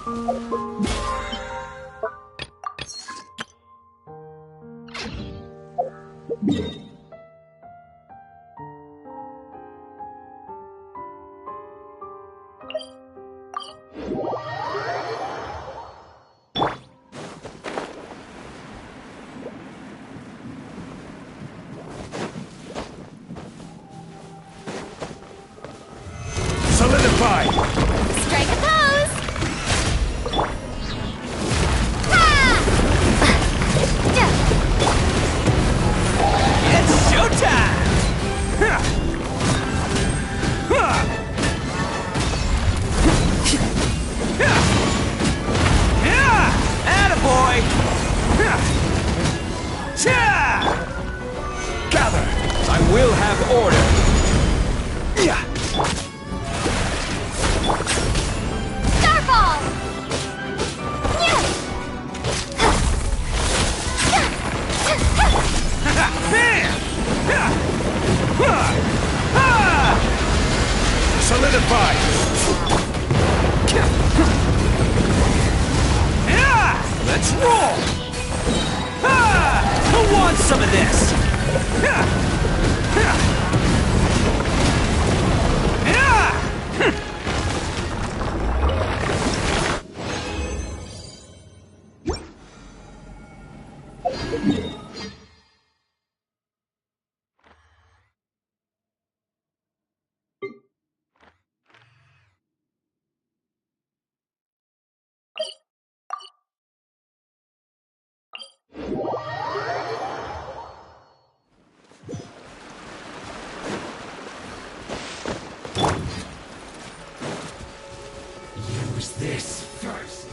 Solidify! Strike a pose! It's showtime! Attaboy! Gather! I will have order! Starfall! Solidify! Let's roll! Who wants some of this? Use this first.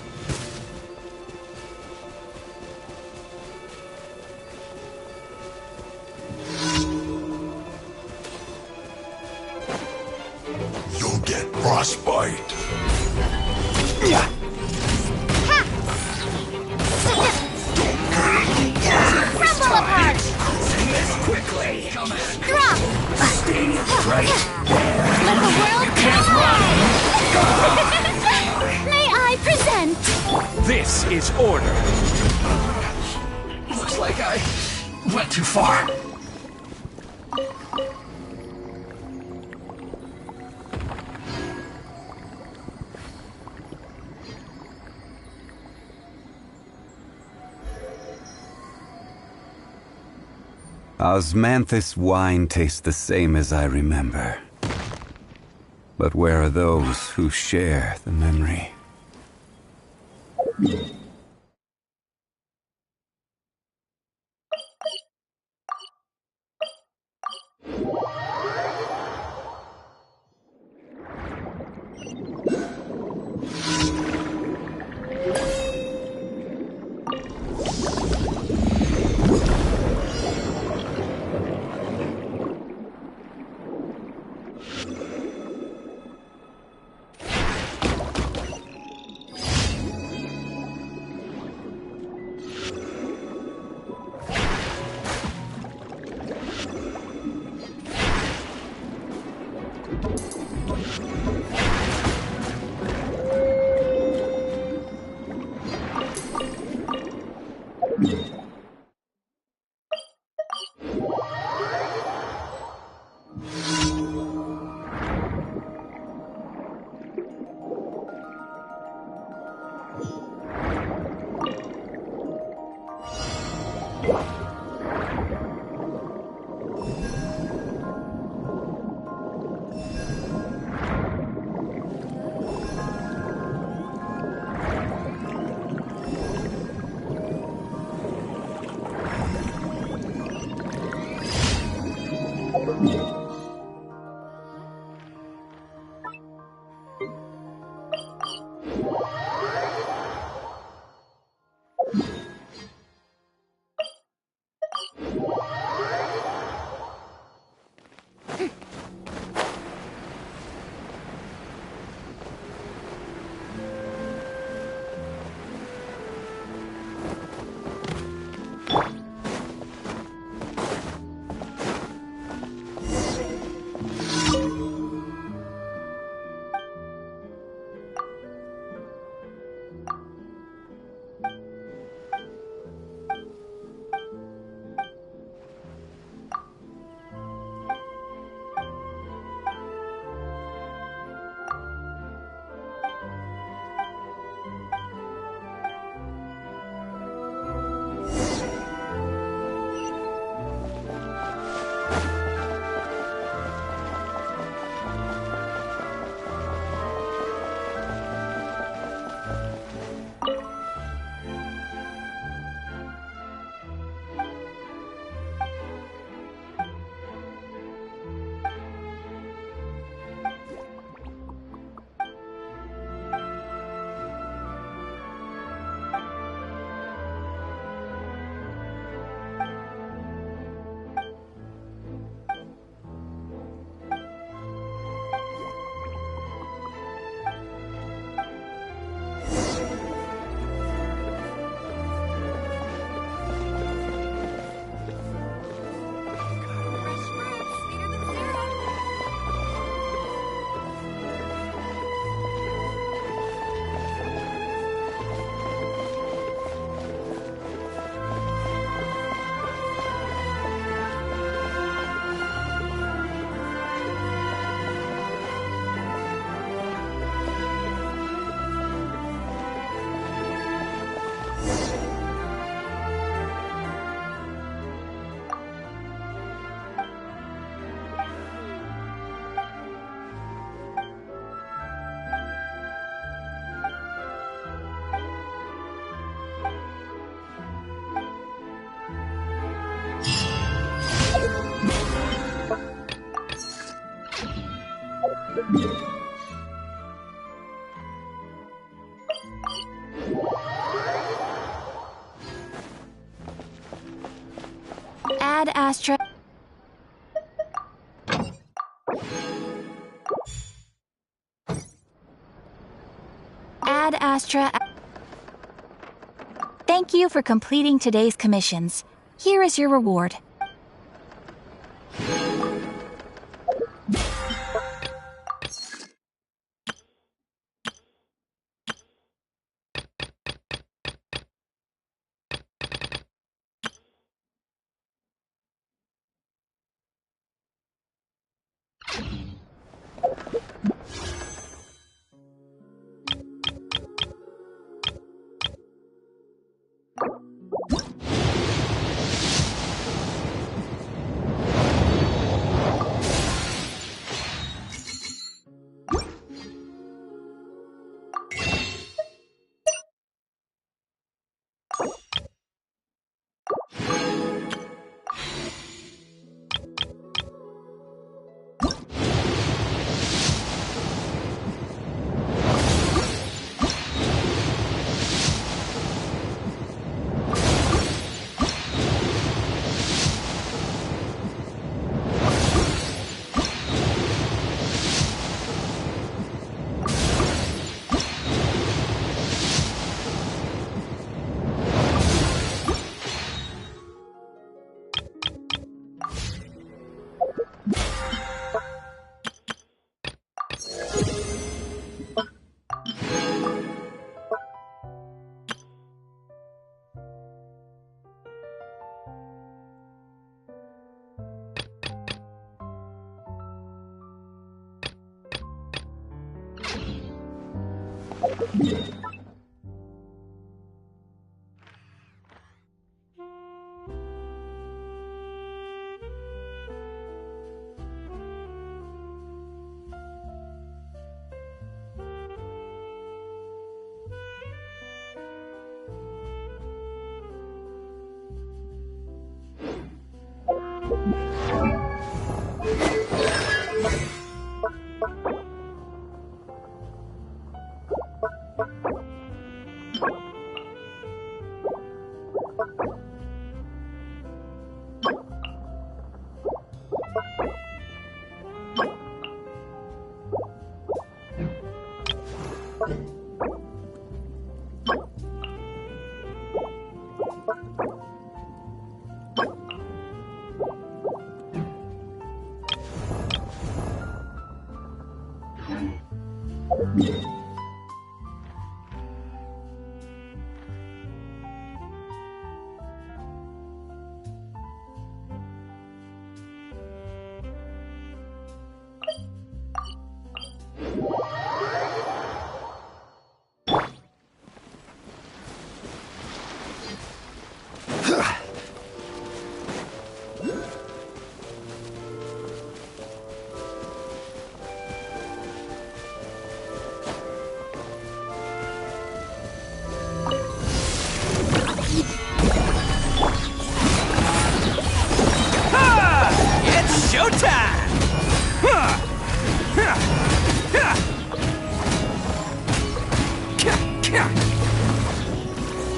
You'll get frostbite. Crumble apart! Sing this quickly. Come on. Drop! Stay right there. Let the world know! May I present? This is order. Looks like I went too far. Osmanthus wine tastes the same as I remember. But where are those who share the memory? Ad Astra. Ad Astra. Thank you for completing today's commissions. Here is your reward.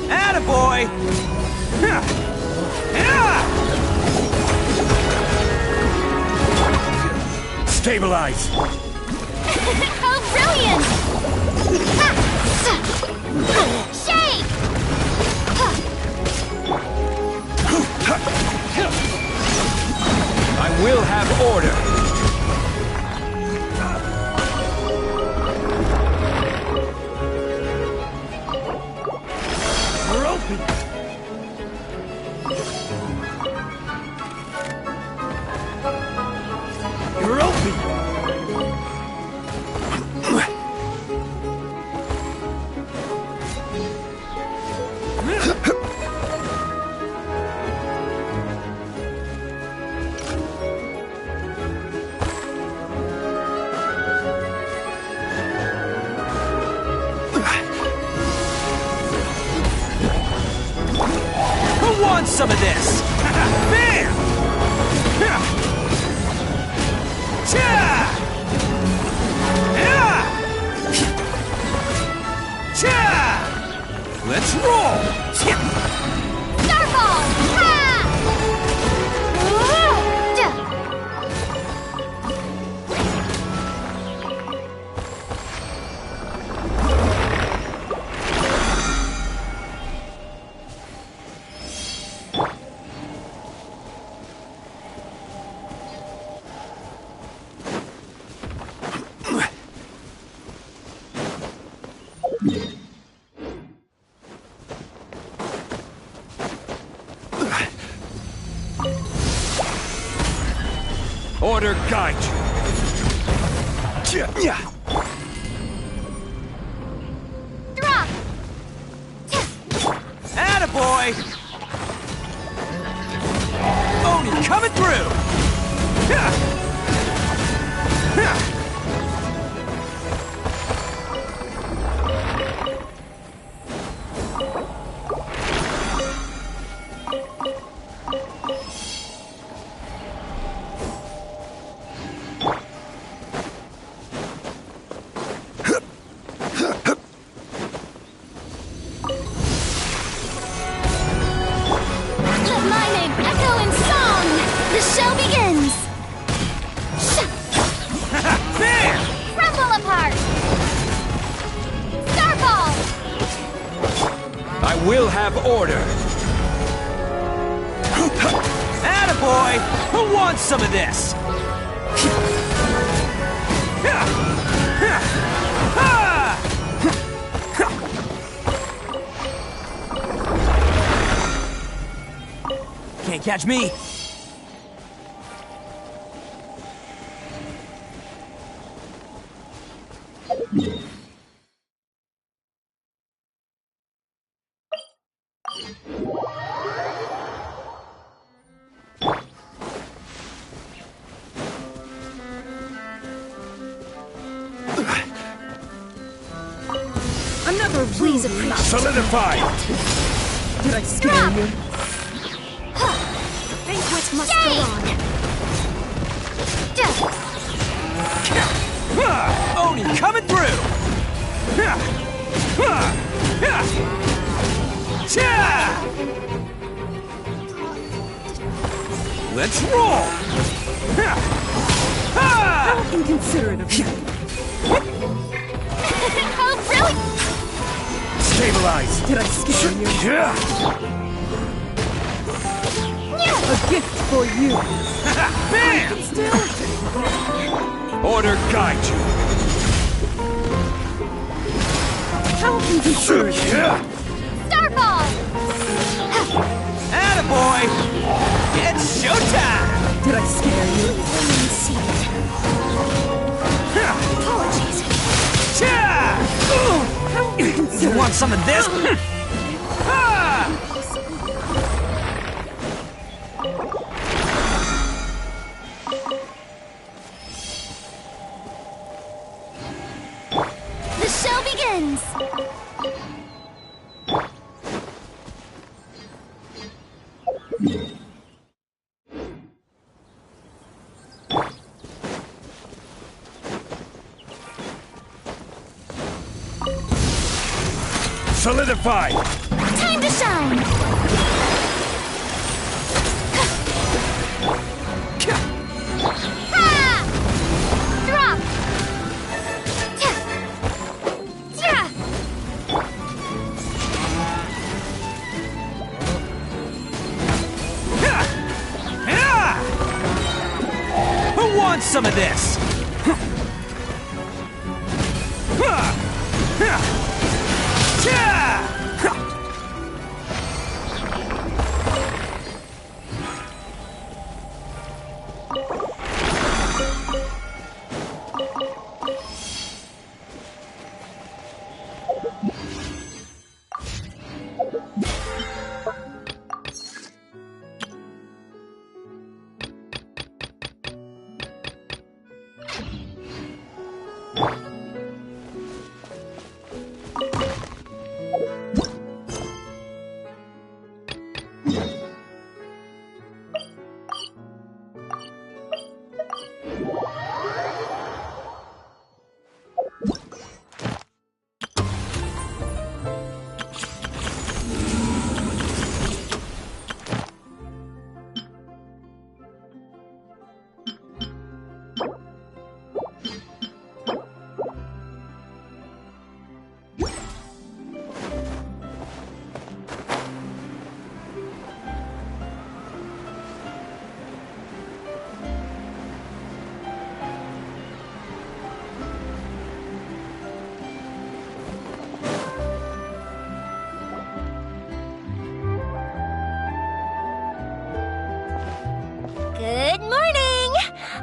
Attaboy! Stabilize! How brilliant! Shake! I will have order! Some of this! Bam! Cha! Cha! Let's roll! Starfall! Ha! Order guide you. Yeah. Drop! Attaboy! Oni coming through! Yeah. Yeah. Let my name echo in song! The show begins! There! Crumble apart! Starfall! I will have order. Attaboy! Who wants some of this? Can't catch me. Another please appreciate. Solidify! Did I scare Drop! you? Banquet must Yay! go on. Oni coming through! Let's roll! How inconsiderate of you. How brilliant! Stabilize! Did I scare you? A gift for you. Bam! Still, Order guide you! how inconsiderate. Starfall! Attaboy! It's showtime! Did I scare you? Apologies. How You inconsiderate. want some of this? The show begins! Solidify! Time to shine! Ha! Drop! Who wants some of this?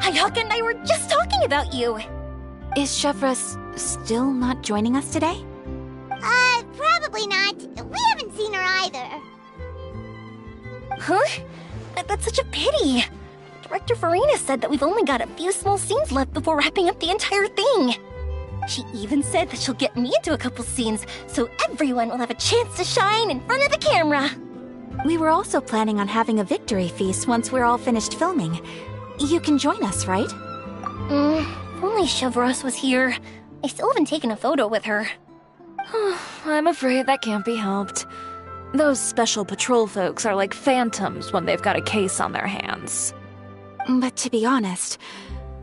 Hayaka and I were just talking about you. Is Chevra still not joining us today? Probably not. We haven't seen her either. Huh? That's such a pity. Director Farina said that we've only got a few small scenes left before wrapping up the entire thing. She even said that she'll get me into a couple scenes, so everyone will have a chance to shine in front of the camera. We were also planning on having a victory feast once we're all finished filming. You can join us, right? If only Chevros was here. I still haven't taken a photo with her. I'm afraid that can't be helped. Those special patrol folks are like phantoms when they've got a case on their hands. But to be honest,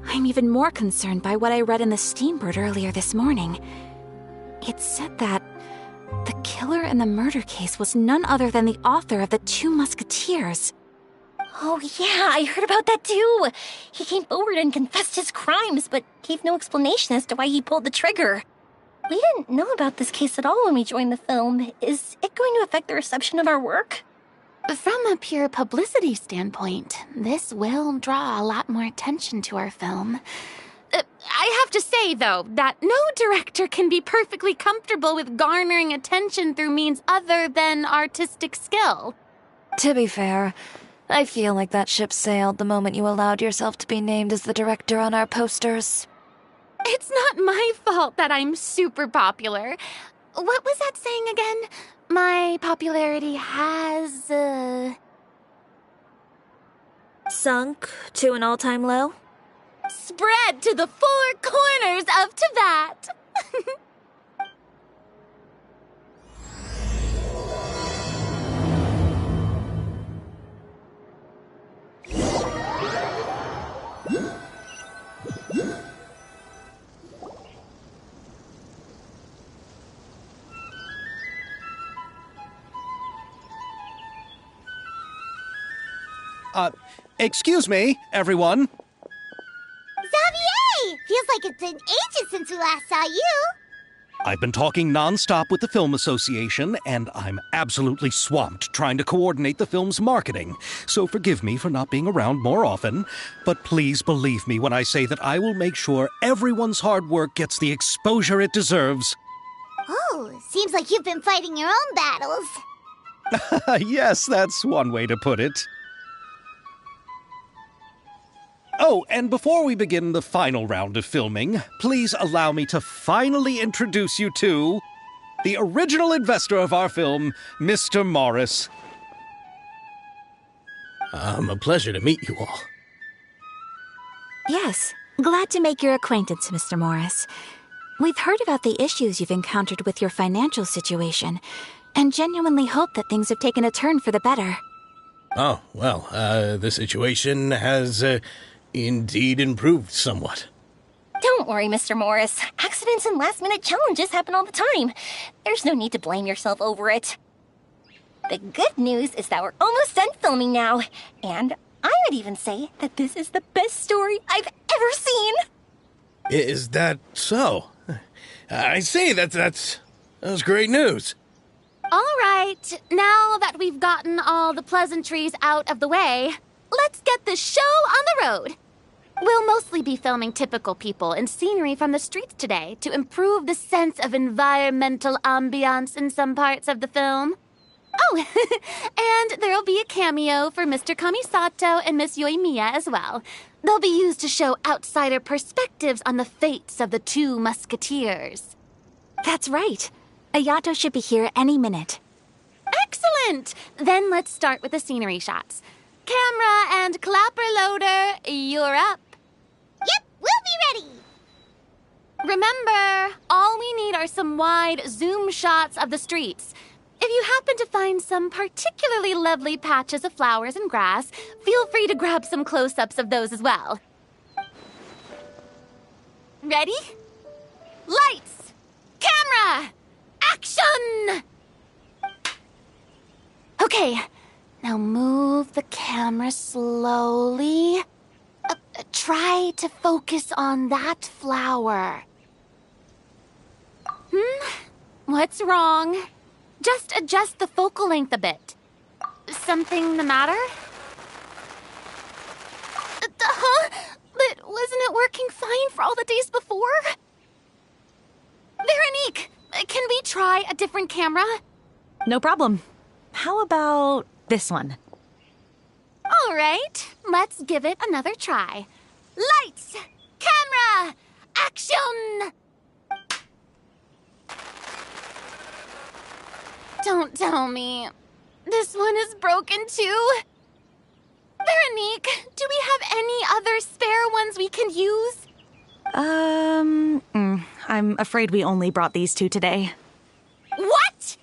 I'm even more concerned by what I read in the Steambird earlier this morning. It said that the killer in the murder case was none other than the author of the 2 Musketeers. Oh yeah, I heard about that too. He came forward and confessed his crimes, but gave no explanation as to why he pulled the trigger. We didn't know about this case at all when we joined the film. Is it going to affect the reception of our work? From a pure publicity standpoint, this will draw a lot more attention to our film. I have to say, though, that no director can be perfectly comfortable with garnering attention through means other than artistic skill. To be fair, I feel like that ship sailed the moment you allowed yourself to be named as the director on our posters. It's not my fault that I'm super popular. What was that saying again? My popularity has, Sunk to an all-time low? spread to the 4 corners of Tibet. Excuse me, everyone. Xavier! Feels like it's been ages since we last saw you. I've been talking non-stop with the Film Association, and I'm absolutely swamped trying to coordinate the film's marketing. So forgive me for not being around more often, but please believe me when I say that I will make sure everyone's hard work gets the exposure it deserves. Oh, seems like you've been fighting your own battles. Yes, that's one way to put it. Oh, and before we begin the final round of filming, please allow me to finally introduce you to the original investor of our film, Mr. Morris. A pleasure to meet you all. Yes, glad to make your acquaintance, Mr. Morris. We've heard about the issues you've encountered with your financial situation, and genuinely hope that things have taken a turn for the better. Oh, well, the situation has, indeed improved somewhat. Don't worry, Mr. Morris. Accidents and last-minute challenges happen all the time. There's no need to blame yourself over it. The good news is that we're almost done filming now, and I would even say that this is the best story I've ever seen. Is that so? I say that's great news. All right, now that we've gotten all the pleasantries out of the way, let's get this show on the road. We'll mostly be filming typical people and scenery from the streets today to improve the sense of environmental ambiance in some parts of the film. Oh, and there'll be a cameo for Mr. Kamisato and Miss Yoimiya as well. They'll be used to show outsider perspectives on the fates of the 2 Musketeers. That's right. Ayato should be here any minute. Excellent! Then let's start with the scenery shots. Camera and clapper loader, you're up. Yep, we'll be ready. Remember, all we need are some wide zoom shots of the streets. If you happen to find some particularly lovely patches of flowers and grass, feel free to grab some close-ups of those as well. Ready? Lights! Camera! Action! Okay, now move the camera slowly. Try to focus on that flower. What's wrong? Just adjust the focal length a bit. Something the matter? Huh? But Wasn't it working fine for all the days before? Veronique, can we try a different camera? No problem. How about this one? All right, let's give it another try. Lights! Camera! Action! Don't tell me. This one is broken too? Veronique, do we have any other spare ones we can use? I'm afraid we only brought these two today. What?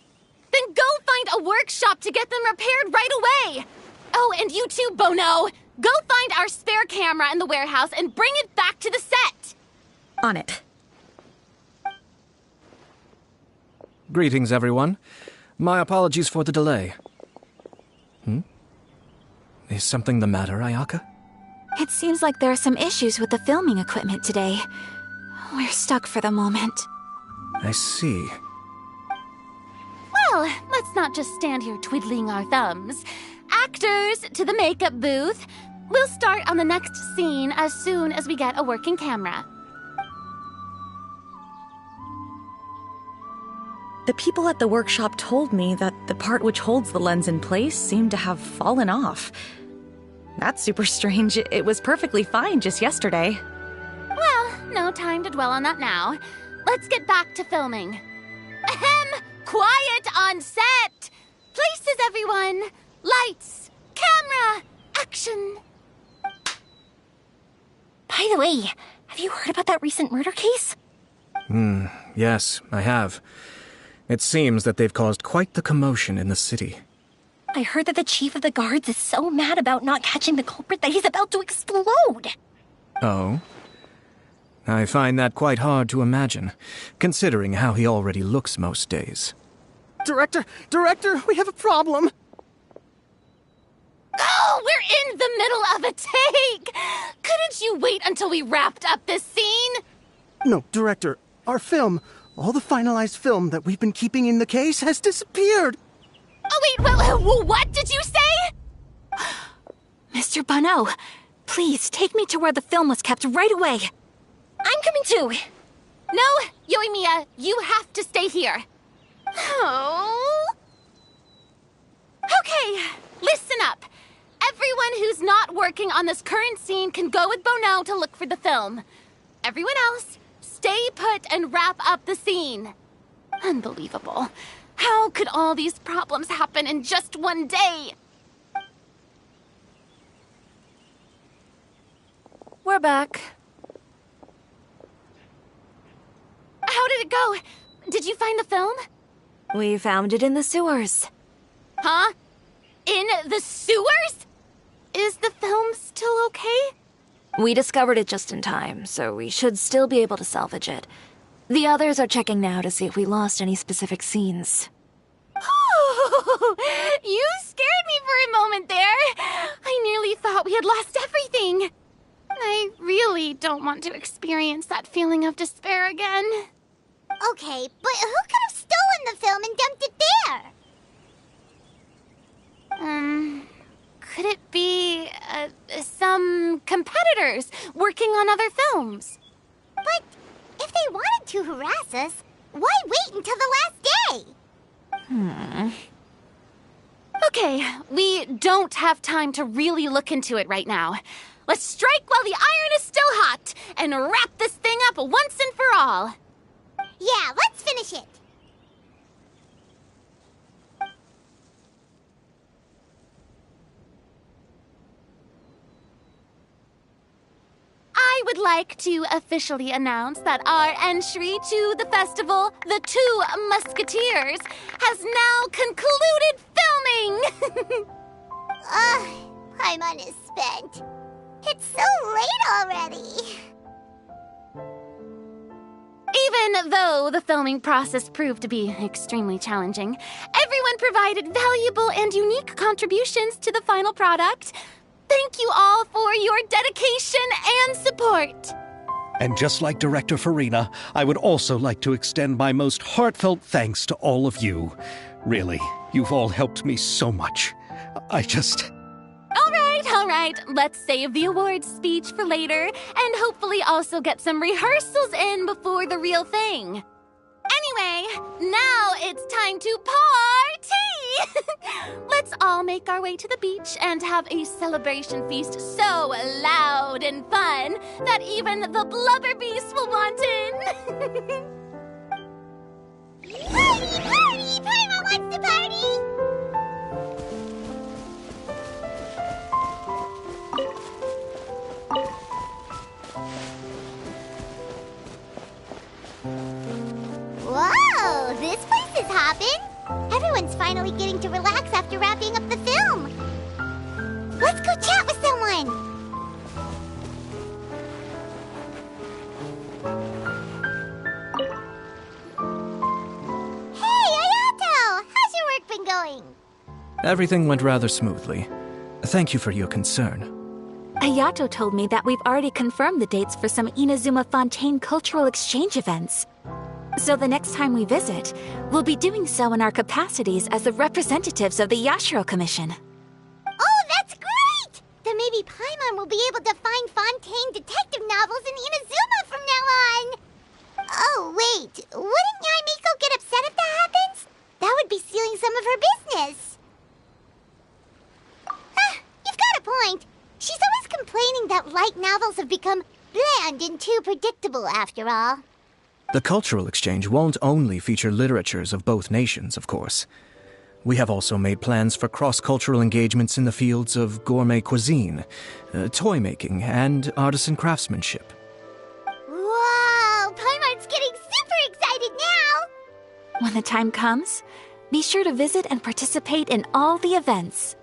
Then go find a workshop to get them repaired right away. Oh, and you too, Bono. Go find our spare camera in the warehouse and bring it back to the set. On it. Greetings, everyone. My apologies for the delay. Is something the matter, Ayaka? It seems like there are some issues with the filming equipment today. We're stuck for the moment. I see. Well, let's not just stand here twiddling our thumbs. Actors, to the makeup booth. We'll start on the next scene as soon as we get a working camera. The people at the workshop told me that the part which holds the lens in place seemed to have fallen off. That's super strange. It was perfectly fine just yesterday. Well, no time to dwell on that now. Let's get back to filming. Ahem! Quiet on set! Places, everyone! Lights! Camera! Action! By the way, have you heard about that recent murder case? Yes, I have. It seems that they've caused quite the commotion in the city. I heard that the chief of the guards is so mad about not catching the culprit that he's about to explode. Oh? I find that quite hard to imagine, considering how he already looks most days. Director, we have a problem. Oh, we're in the middle of a take! Couldn't you wait until we wrapped up this scene? No, Director, our film, all the finalized film that we've been keeping in the case has disappeared. Oh, wait, what did you say? Mr. Bono, please take me to where the film was kept right away. I'm coming too. No, Yoimiya, you have to stay here. Oh. Okay, listen up. Everyone who's not working on this current scene can go with Bono to look for the film. Everyone else, stay put and wrap up the scene. Unbelievable. How could all these problems happen in just one day? We're back. How did it go? Did you find the film? We found it in the sewers. Huh? In the sewers? Is the film still okay? We discovered it just in time, so we should still be able to salvage it. The others are checking now to see if we lost any specific scenes. Oh, you scared me for a moment there. I nearly thought we had lost everything. I really don't want to experience that feeling of despair again. Okay, but who could have stolen the film and dumped it there? Could it be, some competitors working on other films? But if they wanted to harass us, why wait until the last day? Okay, we don't have time to really look into it right now. Let's strike while the iron is still hot and wrap this thing up once and for all. Yeah, let's finish it. I would like to officially announce that our entry to the festival, The Two Musketeers, has now concluded filming! Paimon is spent. It's so late already. Even though the filming process proved to be extremely challenging, everyone provided valuable and unique contributions to the final product. Thank you all for your dedication and support. And just like Director Farina, I would also like to extend my most heartfelt thanks to all of you. Really, you've all helped me so much. All right. right, let's save the awards speech for later, and hopefully also get some rehearsals in before the real thing. Anyway, now it's time to party! Let's all make our way to the beach and have a celebration feast so loud and fun that even the blubber beast will want in. Party, party! Paimon wants to party! Whoa, this place is hopping. Everyone's finally getting to relax after wrapping up the film. Let's go chat with someone. Hey, Ayato! How's your work been going? Everything went rather smoothly. Thank you for your concern. Ayato told me that we've already confirmed the dates for some Inazuma Fontaine cultural exchange events. So the next time we visit, we'll be doing so in our capacities as the representatives of the Yashiro Commission. Oh, that's great! Then maybe Paimon will be able to find Fontaine detective novels in Inazuma from now on. Oh, wait. Wouldn't Yae Miko get upset if that happens? That would be stealing some of her business. You've got a point. She's always complaining that light novels have become bland and too predictable after all. The cultural exchange won't only feature literatures of both nations, of course. We have also made plans for cross-cultural engagements in the fields of gourmet cuisine, toy making, and artisan craftsmanship. Wow! Paimon's getting super excited now! When the time comes, be sure to visit and participate in all the events.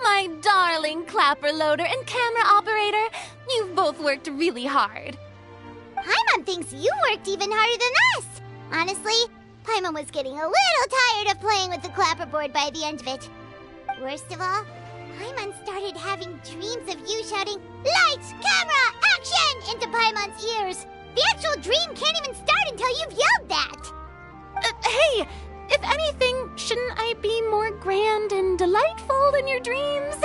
My darling clapper loader and camera operator, you've both worked really hard. Paimon thinks you worked even harder than us. Honestly, Paimon was getting a little tired of playing with the clapperboard by the end of it. Worst of all, Paimon started having dreams of you shouting, "Lights, camera, action!" into Paimon's ears. The actual dream can't even start until you've yelled that. Hey! If anything, shouldn't I be more grand and delightful in your dreams?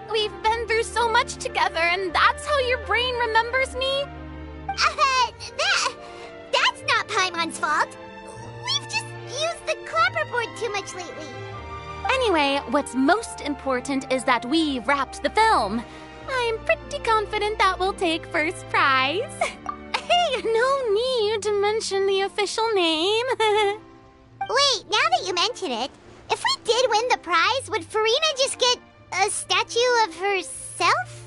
We've been through so much together, and that's how your brain remembers me? That's not Paimon's fault. We've just used the clapperboard too much lately. Anyway, what's most important is that we wrapped the film. I'm pretty confident that we'll take first prize. Hey, no need to mention the official name. Wait, now that you mention it, if we did win the prize, would Farina just get a statue of herself?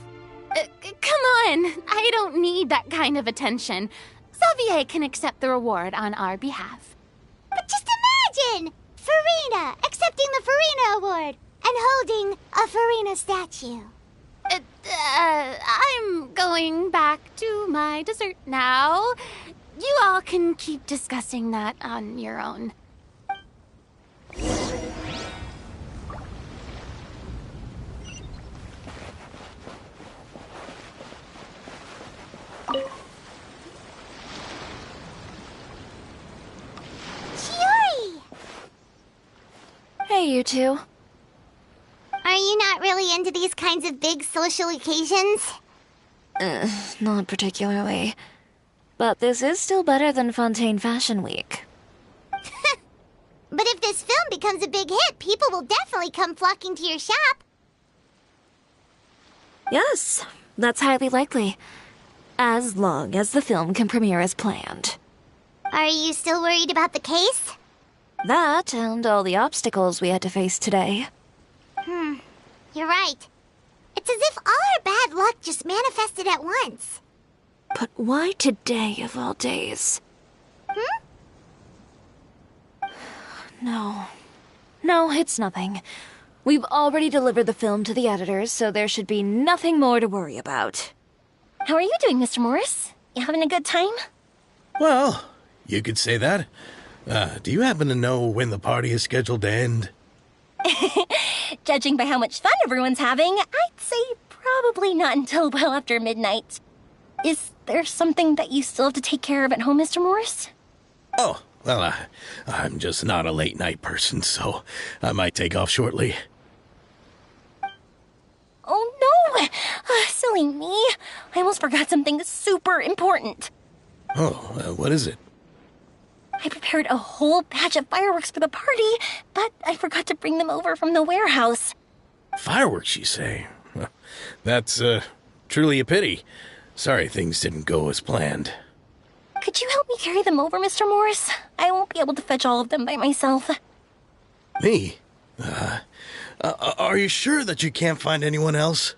Come on, I don't need that kind of attention. Xavier can accept the reward on our behalf. But just imagine! Farina accepting the Farina Award and holding a Farina statue. I'm going back to my dessert now. You all can keep discussing that on your own. Chiori! Hey, you two. Are you not really into these kinds of big social occasions? Not particularly. But this is still better than Fontaine Fashion Week. But if this film becomes a big hit, people will definitely come flocking to your shop. Yes, that's highly likely. As long as the film can premiere as planned. Are you still worried about the case? That and all the obstacles we had to face today. You're right. It's as if all our bad luck just manifested at once. But why today of all days? No, it's nothing. We've already delivered the film to the editors, so there should be nothing more to worry about. How are you doing, Mr. Morris? You having a good time? Well, you could say that. Do you happen to know when the party is scheduled to end? Judging by how much fun everyone's having, I'd say probably not until well after midnight. Is there something that you still have to take care of at home, Mr. Morris? Oh, well, I'm just not a late night person, so I might take off shortly. Oh no! Silly me. I almost forgot something super important. Oh, what is it? I prepared a whole batch of fireworks for the party, but I forgot to bring them over from the warehouse. Fireworks, you say? Well, that's, truly a pity. Sorry things didn't go as planned. Could you help me carry them over, Mr. Morris? I won't be able to fetch all of them by myself. Me? Are you sure that you can't find anyone else?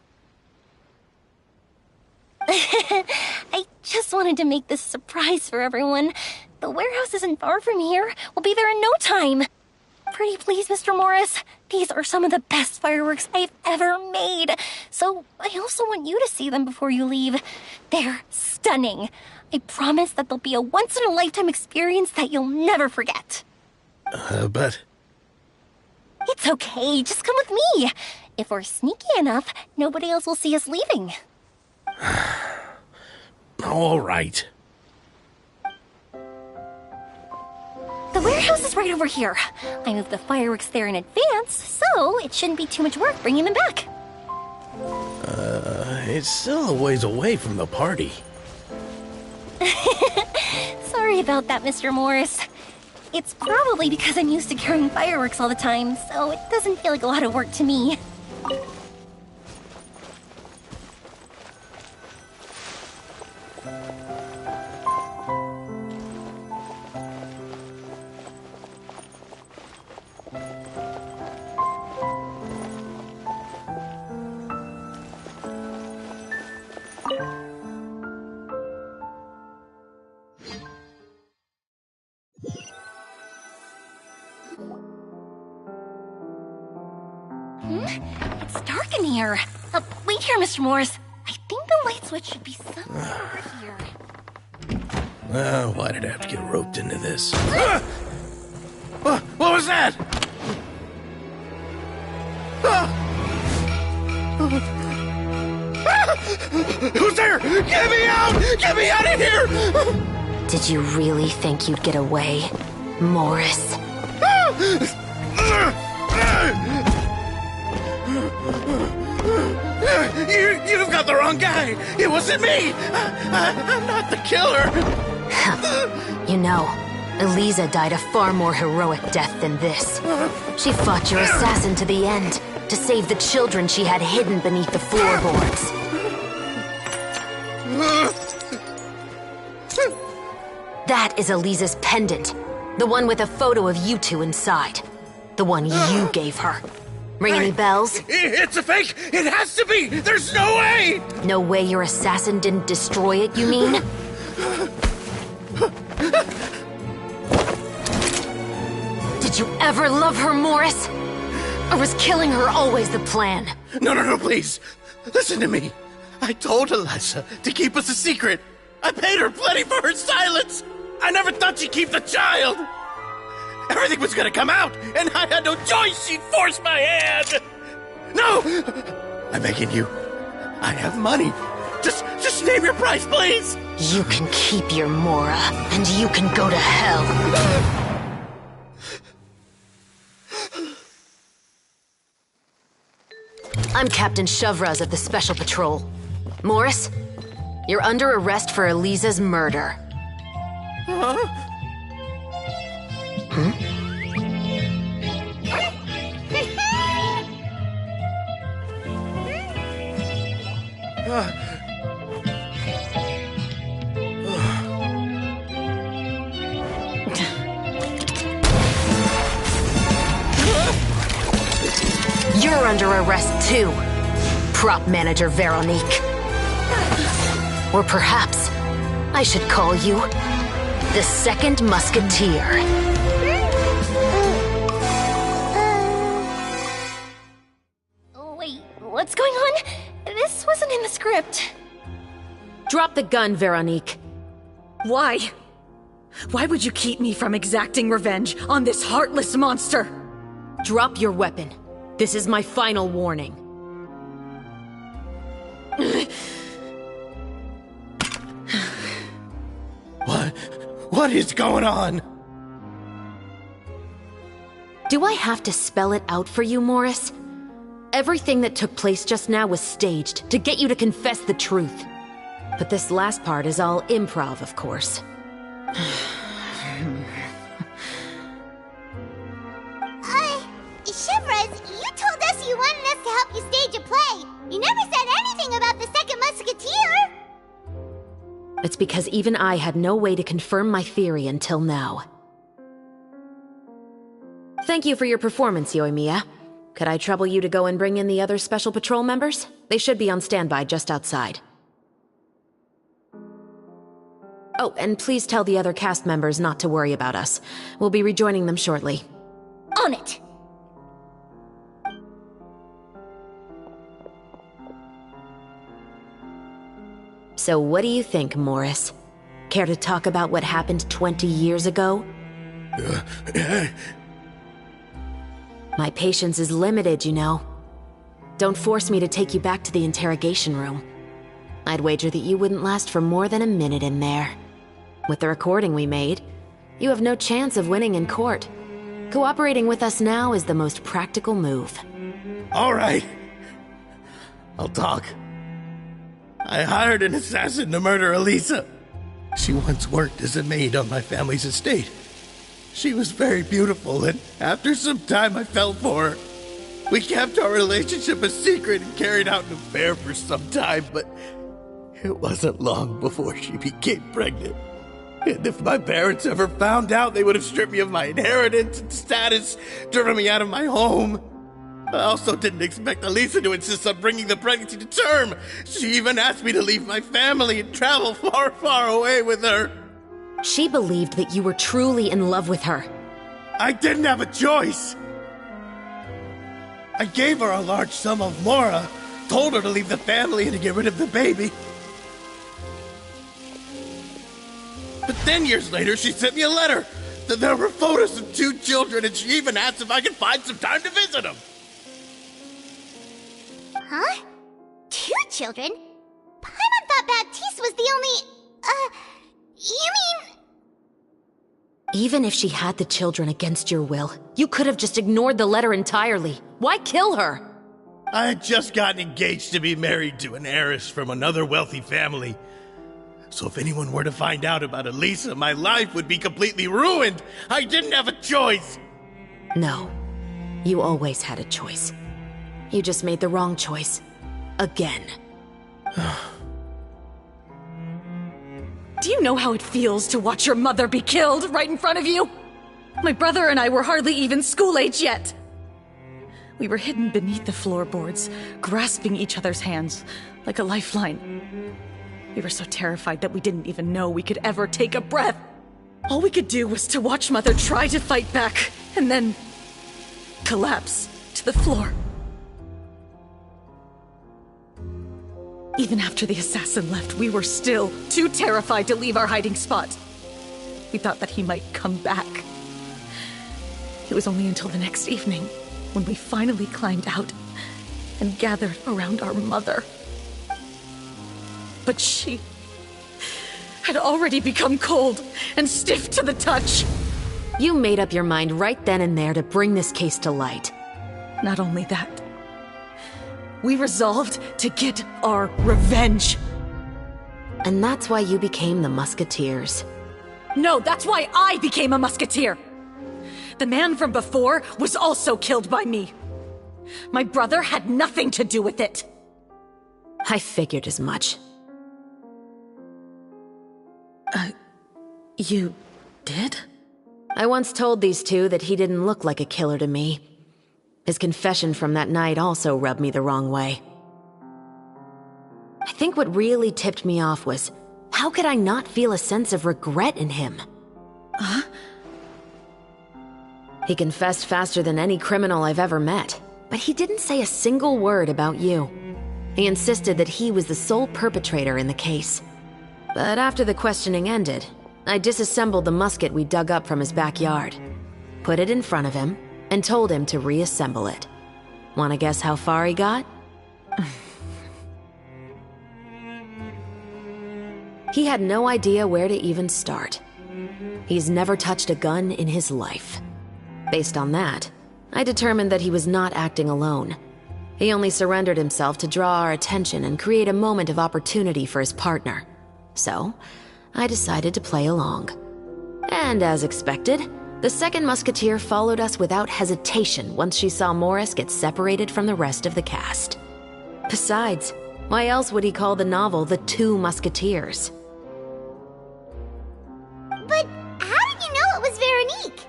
I just wanted to make this a surprise for everyone. The warehouse isn't far from here. We'll be there in no time. Pretty please, Mr. Morris. These are some of the best fireworks I've ever made. So I also want you to see them before you leave. They're stunning. I promise that they'll be a once-in-a-lifetime experience that you'll never forget. But... It's okay. Just come with me. If we're sneaky enough, nobody else will see us leaving. All right. The warehouse is right over here. I moved the fireworks there in advance, so it shouldn't be too much work bringing them back. It's still a ways away from the party. Sorry about that, Mr. Morris. It's probably because I'm used to carrying fireworks all the time, so it doesn't feel like a lot of work to me. It's dark in here. Wait here, Mr. Morris. I think the light switch should be somewhere over here. Why did I have to get roped into this? What was that? Who's there? Get me out! Get me out of here! Did you really think you'd get away, Morris? You've got the wrong guy. It wasn't me. I'm not the killer. You know, Eliza died a far more heroic death than this. She fought your assassin to the end to save the children she had hidden beneath the floorboards. That is Eliza's pendant. The one with a photo of you two inside. The one you gave her. Ring any bells? It's a fake! It has to be! There's no way! No way your assassin didn't destroy it, you mean? Did you ever love her, Morris? Or was killing her always the plan? No, please. Listen to me. I told Eliza to keep us a secret. I paid her plenty for her silence. I never thought she'd keep the child. Everything was gonna come out, and I had no choice. She'd force my hand. No! I'm begging you. I have money. Just name your price, please. You can keep your Mora, and you can go to hell. I'm Captain Shovraz of the Special Patrol. Morris, you're under arrest for Eliza's murder. Huh? You're under arrest too, prop manager Veronique. Or perhaps I should call you the Second Musketeer. Wait, what's going on? This wasn't in the script. Drop the gun, Veronique. Why? Why would you keep me from exacting revenge on this heartless monster? Drop your weapon. This is my final warning. What is going on? Do I have to spell it out for you, Morris? Everything that took place just now was staged to get you to confess the truth. But this last part is all improv, of course. Chevrolet, you told us you wanted us to help you stage a play. You never said anything about the Second Musketeer. It's because even I had no way to confirm my theory until now. Thank you for your performance, Yoimiya. Could I trouble you to go and bring in the other Special Patrol members? They should be on standby just outside. Oh, and please tell the other cast members not to worry about us. We'll be rejoining them shortly. On it! So what do you think, Morris? Care to talk about what happened 20 years ago? My patience is limited, you know. Don't force me to take you back to the interrogation room. I'd wager that you wouldn't last for more than a minute in there. With the recording we made, you have no chance of winning in court. Cooperating with us now is the most practical move. All right. I'll talk. I hired an assassin to murder Elisa. She once worked as a maid on my family's estate. She was very beautiful, and after some time I fell for her. We kept our relationship a secret and carried out an affair for some time, but it wasn't long before she became pregnant. And if my parents ever found out, they would have stripped me of my inheritance and status, driven me out of my home. I also didn't expect Elisa to insist on bringing the pregnancy to term. She even asked me to leave my family and travel far, far away with her. She believed that you were truly in love with her. I didn't have a choice. I gave her a large sum of mora, told her to leave the family and to get rid of the baby. But then years later, she sent me a letter. There were photos of 2 children, and she even asked if I could find some time to visit them. Huh? 2 children? Paimon thought Baptiste was the only... you mean... Even if she had the children against your will, you could have just ignored the letter entirely. Why kill her? I had just gotten engaged to be married to an heiress from another wealthy family. So if anyone were to find out about Elisa, my life would be completely ruined. I didn't have a choice. No. You always had a choice. You just made the wrong choice. Again. Do you know how it feels to watch your mother be killed right in front of you? My brother and I were hardly even school age yet. We were hidden beneath the floorboards, grasping each other's hands like a lifeline. We were so terrified that we didn't even know we could ever take a breath. All we could do was to watch Mother try to fight back, and then collapse to the floor. Even after the assassin left, we were still too terrified to leave our hiding spot. We thought that he might come back. It was only until the next evening when we finally climbed out and gathered around our mother. But she had already become cold and stiff to the touch. You made up your mind right then and there to bring this case to light. Not only that, we resolved to get our revenge. And that's why you became the Musketeers. No, that's why I became a Musketeer. The man from before was also killed by me. My brother had nothing to do with it. I figured as much. You did? I once told these two that he didn't look like a killer to me. His confession from that night also rubbed me the wrong way. I think what really tipped me off was, how could I not feel a sense of regret in him? Huh? He confessed faster than any criminal I've ever met, but he didn't say a single word about you. He insisted that he was the sole perpetrator in the case. But after the questioning ended, I disassembled the musket we dug up from his backyard, put it in front of him, and told him to reassemble it. Wanna guess how far he got? He had no idea where to even start. He's never touched a gun in his life. Based on that, I determined that he was not acting alone. He only surrendered himself to draw our attention and create a moment of opportunity for his partner. So, I decided to play along. And as expected, the second musketeer followed us without hesitation once she saw Morris get separated from the rest of the cast. Besides, why else would he call the novel The Two Musketeers? But how did you know it was Veronique?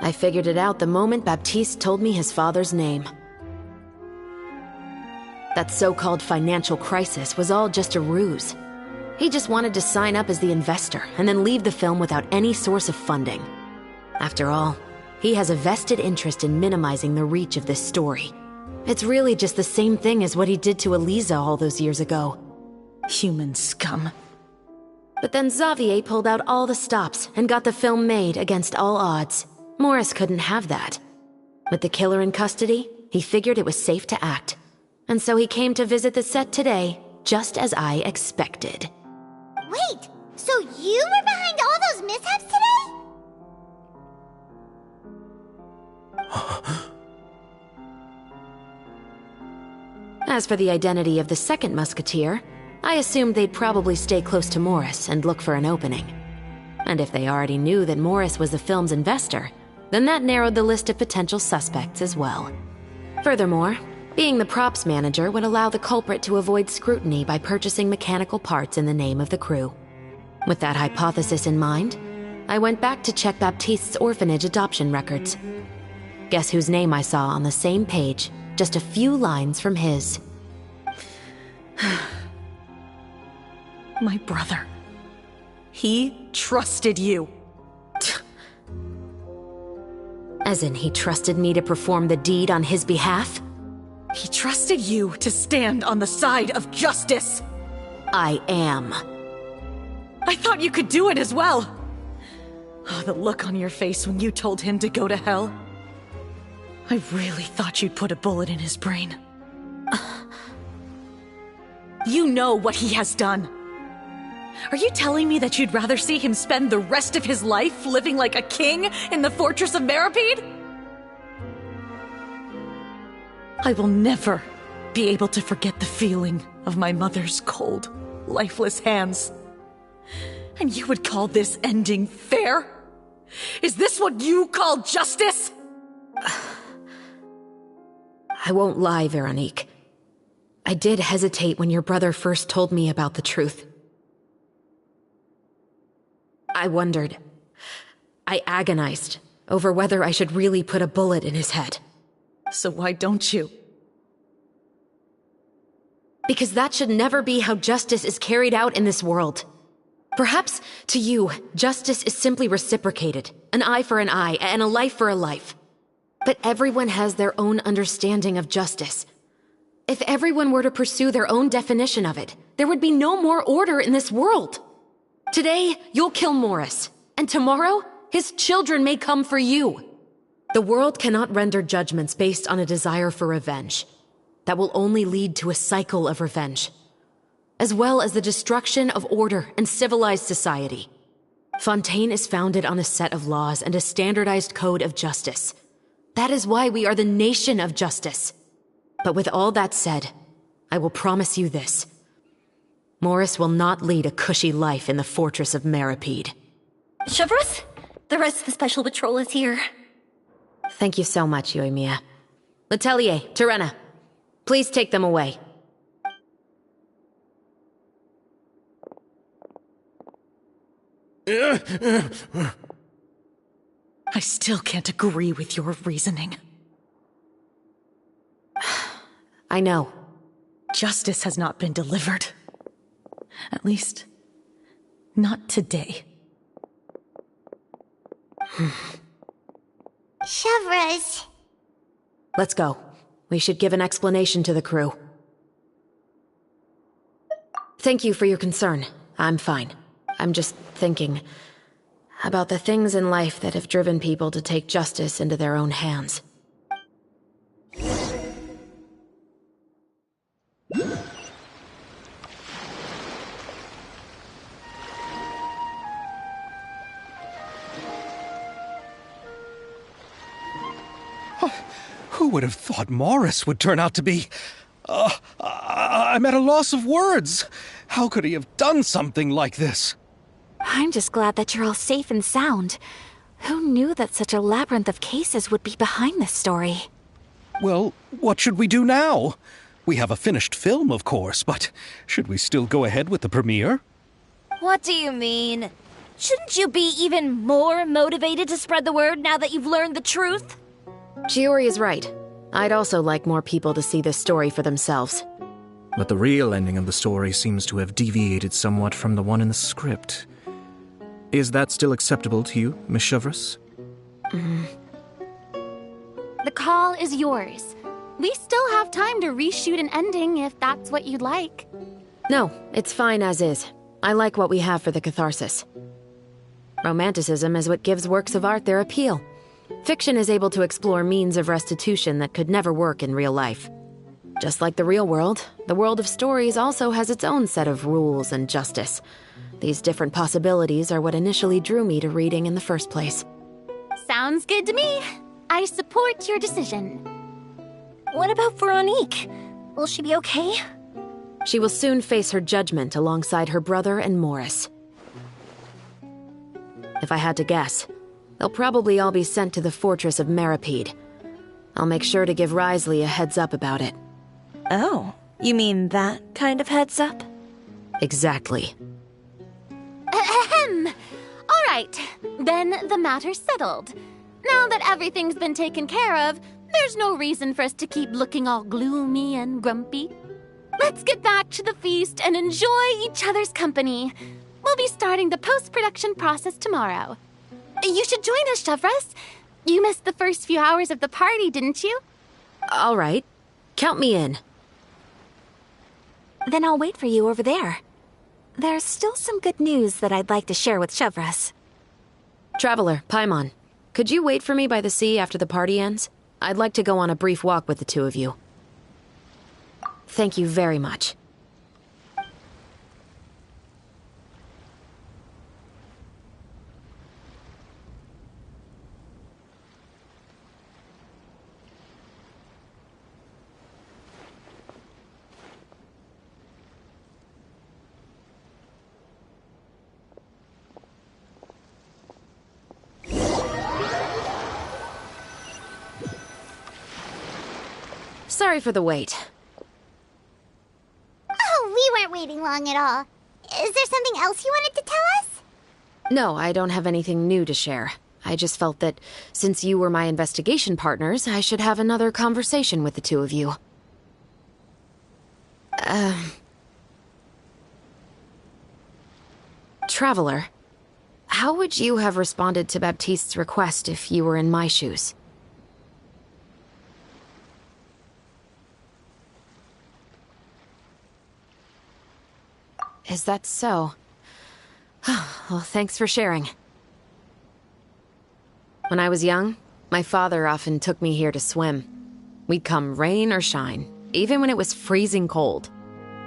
I figured it out the moment Baptiste told me his father's name. That so-called financial crisis was all just a ruse. He just wanted to sign up as the investor and then leave the film without any source of funding. After all, he has a vested interest in minimizing the reach of this story. It's really just the same thing as what he did to Eliza all those years ago. Human scum. But then Xavier pulled out all the stops and got the film made against all odds. Morris couldn't have that. With the killer in custody, he figured it was safe to act. And so he came to visit the set today, just as I expected. Wait, so you were behind all those mishaps today? As for the identity of the second musketeer, I assumed they'd probably stay close to Morris and look for an opening. And if they already knew that Morris was the film's investor, then that narrowed the list of potential suspects as well. Furthermore, being the props manager would allow the culprit to avoid scrutiny by purchasing mechanical parts in the name of the crew. With that hypothesis in mind, I went back to check Baptiste's orphanage adoption records. Guess whose name I saw on the same page, just a few lines from his. My brother. He trusted you. As in, he trusted me to perform the deed on his behalf? He trusted you to stand on the side of justice. I am. I thought you could do it as well. Oh, the look on your face when you told him to go to hell. I really thought you'd put a bullet in his brain. You know what he has done. Are you telling me that you'd rather see him spend the rest of his life living like a king in the fortress of Meripede? I will never be able to forget the feeling of my mother's cold, lifeless hands. And you would call this ending fair? Is this what you call justice? I won't lie, Veronique. I did hesitate when your brother first told me about the truth. I wondered. I agonized over whether I should really put a bullet in his head. So why don't you? Because that should never be how justice is carried out in this world. Perhaps, to you, justice is simply reciprocated. An eye for an eye, and a life for a life. But everyone has their own understanding of justice. If everyone were to pursue their own definition of it, there would be no more order in this world. Today, you'll kill Morris, and tomorrow, his children may come for you. The world cannot render judgments based on a desire for revenge. That will only lead to a cycle of revenge, as well as the destruction of order and civilized society. Fontaine is founded on a set of laws and a standardized code of justice. That is why we are the nation of justice. But with all that said, I will promise you this. Morris will not lead a cushy life in the fortress of Meripede. Chevreuse, the rest of the special patrol is here. Thank you so much, Yoimiya. Letelier, Terena, please take them away. I still can't agree with your reasoning. I know. Justice has not been delivered. At least, not today. Chevreuse. Let's go. We should give an explanation to the crew. Thank you for your concern. I'm fine. I'm just thinking about the things in life that have driven people to take justice into their own hands. Who would have thought Morris would turn out to be... I'm at a loss of words. How could he have done something like this? I'm just glad that you're all safe and sound. Who knew that such a labyrinth of cases would be behind this story? Well, what should we do now? We have a finished film, of course, but should we still go ahead with the premiere? What do you mean? Shouldn't you be even more motivated to spread the word now that you've learned the truth? Chiori is right. I'd also like more people to see this story for themselves. But the real ending of the story seems to have deviated somewhat from the one in the script. Is that still acceptable to you, Miss Chevreuse? The call is yours. We still have time to reshoot an ending if that's what you'd like. No, it's fine as is. I like what we have for the catharsis. Romanticism is what gives works of art their appeal. Fiction is able to explore means of restitution that could never work in real life. Just like the real world, the world of stories also has its own set of rules and justice. These different possibilities are what initially drew me to reading in the first place. Sounds good to me. I support your decision. What about Veronique? Will she be okay? She will soon face her judgment alongside her brother and Morris. If I had to guess, they'll probably all be sent to the fortress of Meripede. I'll make sure to give Risley a heads up about it. Oh, you mean that kind of heads up? Exactly. Ahem. All right, then the matter's settled. Now that everything's been taken care of, there's no reason for us to keep looking all gloomy and grumpy. Let's get back to the feast and enjoy each other's company. We'll be starting the post-production process tomorrow. You should join us, Chevreuse. You missed the first few hours of the party, didn't you? All right. Count me in. Then I'll wait for you over there. There's still some good news that I'd like to share with Chevreuse. Traveler, Paimon, could you wait for me by the sea after the party ends? I'd like to go on a brief walk with the two of you. Thank you very much. Sorry for the wait. Oh, we weren't waiting long at all. Is there something else you wanted to tell us? No, I don't have anything new to share. I just felt that since you were my investigation partners, I should have another conversation with the two of you. Traveler, how would you have responded to Baptiste's request if you were in my shoes? Is that so? Well, thanks for sharing. When I was young, my father often took me here to swim. We'd come rain or shine, even when it was freezing cold.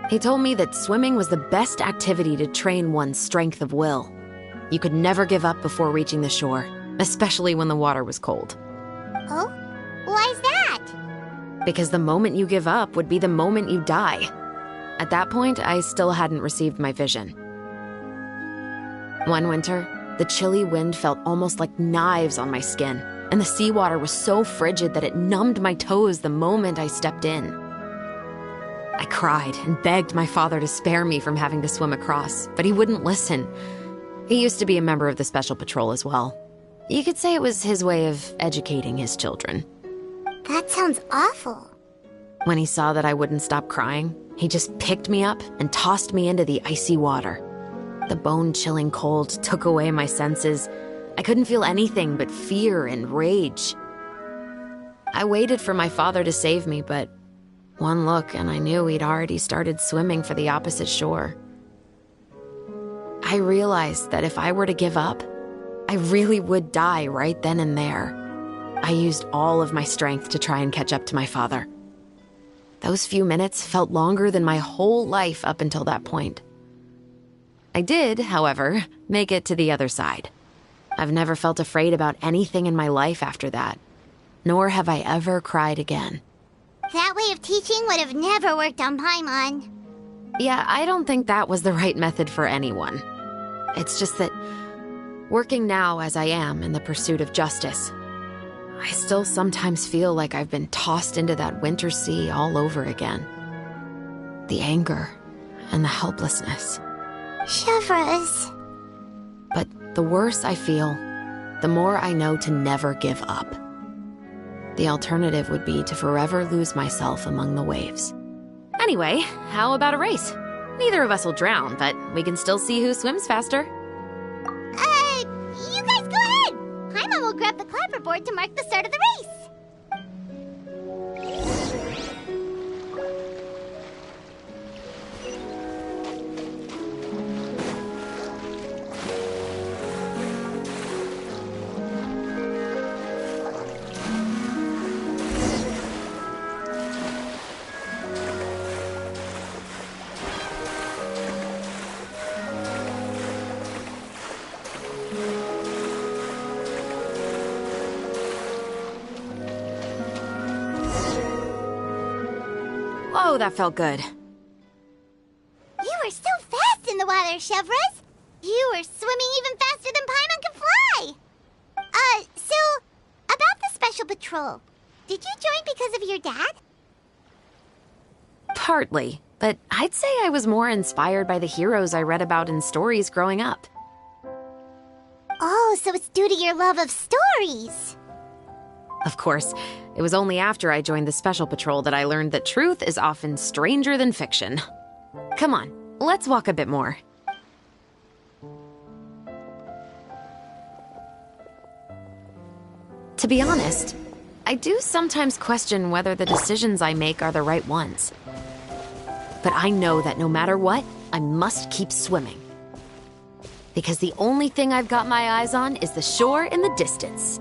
He told me that swimming was the best activity to train one's strength of will. You could never give up before reaching the shore, especially when the water was cold. Oh? Why's that? Because the moment you give up would be the moment you die. At that point, I still hadn't received my vision. One winter, the chilly wind felt almost like knives on my skin, and the seawater was so frigid that it numbed my toes the moment I stepped in. I cried and begged my father to spare me from having to swim across, but he wouldn't listen. He used to be a member of the Special Patrol as well. You could say it was his way of educating his children. That sounds awful. When he saw that I wouldn't stop crying, he just picked me up and tossed me into the icy water. The bone-chilling cold took away my senses. I couldn't feel anything but fear and rage. I waited for my father to save me, but one look and I knew he'd already started swimming for the opposite shore. I realized that if I were to give up, I really would die right then and there. I used all of my strength to try and catch up to my father. Those few minutes felt longer than my whole life up until that point. I did, however, make it to the other side. I've never felt afraid about anything in my life after that. nor have I ever cried again. That way of teaching would have never worked on Paimon. Yeah, I don't think that was the right method for anyone. It's just that, working now as I am in the pursuit of justice, I still sometimes feel like I've been tossed into that winter sea all over again. The anger and the helplessness. Chevreuse. But the worse I feel, the more I know to never give up. The alternative would be to forever lose myself among the waves. Anyway, how about a race? Neither of us will drown, but we can still see who swims faster. You guys go ahead! Paimon will grab the clapperboard to mark the start of the race. Oh, that felt good. You were so fast in the water, Chevreuse. You were swimming even faster than Paimon can fly. So, about the Special Patrol, did you join because of your dad? Partly, but I'd say I was more inspired by the heroes I read about in stories growing up. Oh, so it's due to your love of stories. Of course, it was only after I joined the Special Patrol that I learned that truth is often stranger than fiction. Come on, let's walk a bit more. To be honest, I do sometimes question whether the decisions I make are the right ones. But I know that no matter what, I must keep swimming. Because the only thing I've got my eyes on is the shore in the distance.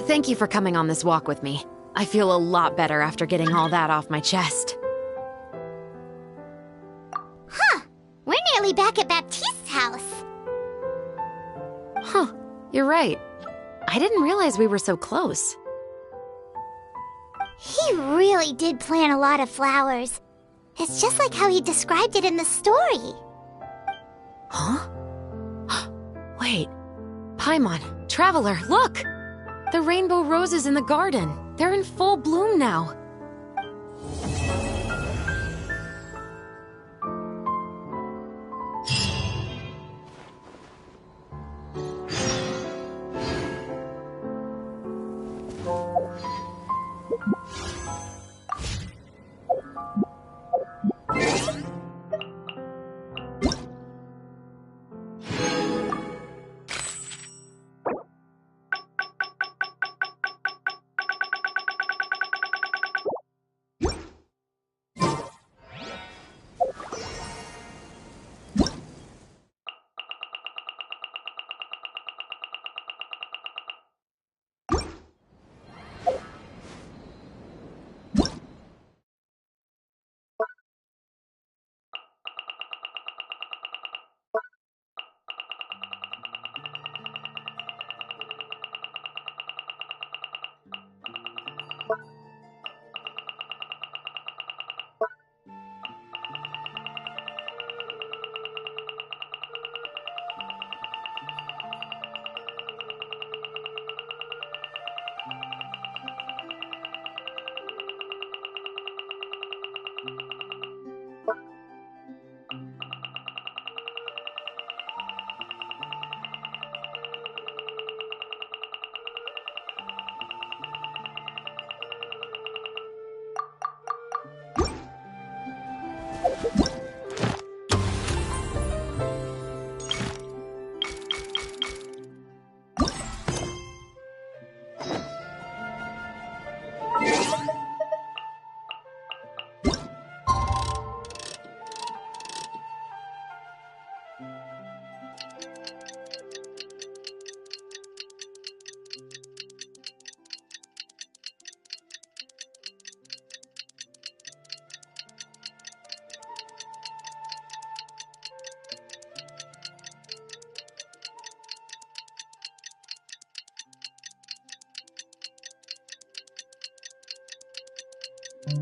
Thank you for coming on this walk with me. I feel a lot better after getting all that off my chest. Huh. We're nearly back at Baptiste's house. Huh. You're right. I didn't realize we were so close. He really did plant a lot of flowers. It's just like how he described it in the story. Huh? Wait. Paimon, Traveler, look! The rainbow roses in the garden. They're in full bloom now. Xavier,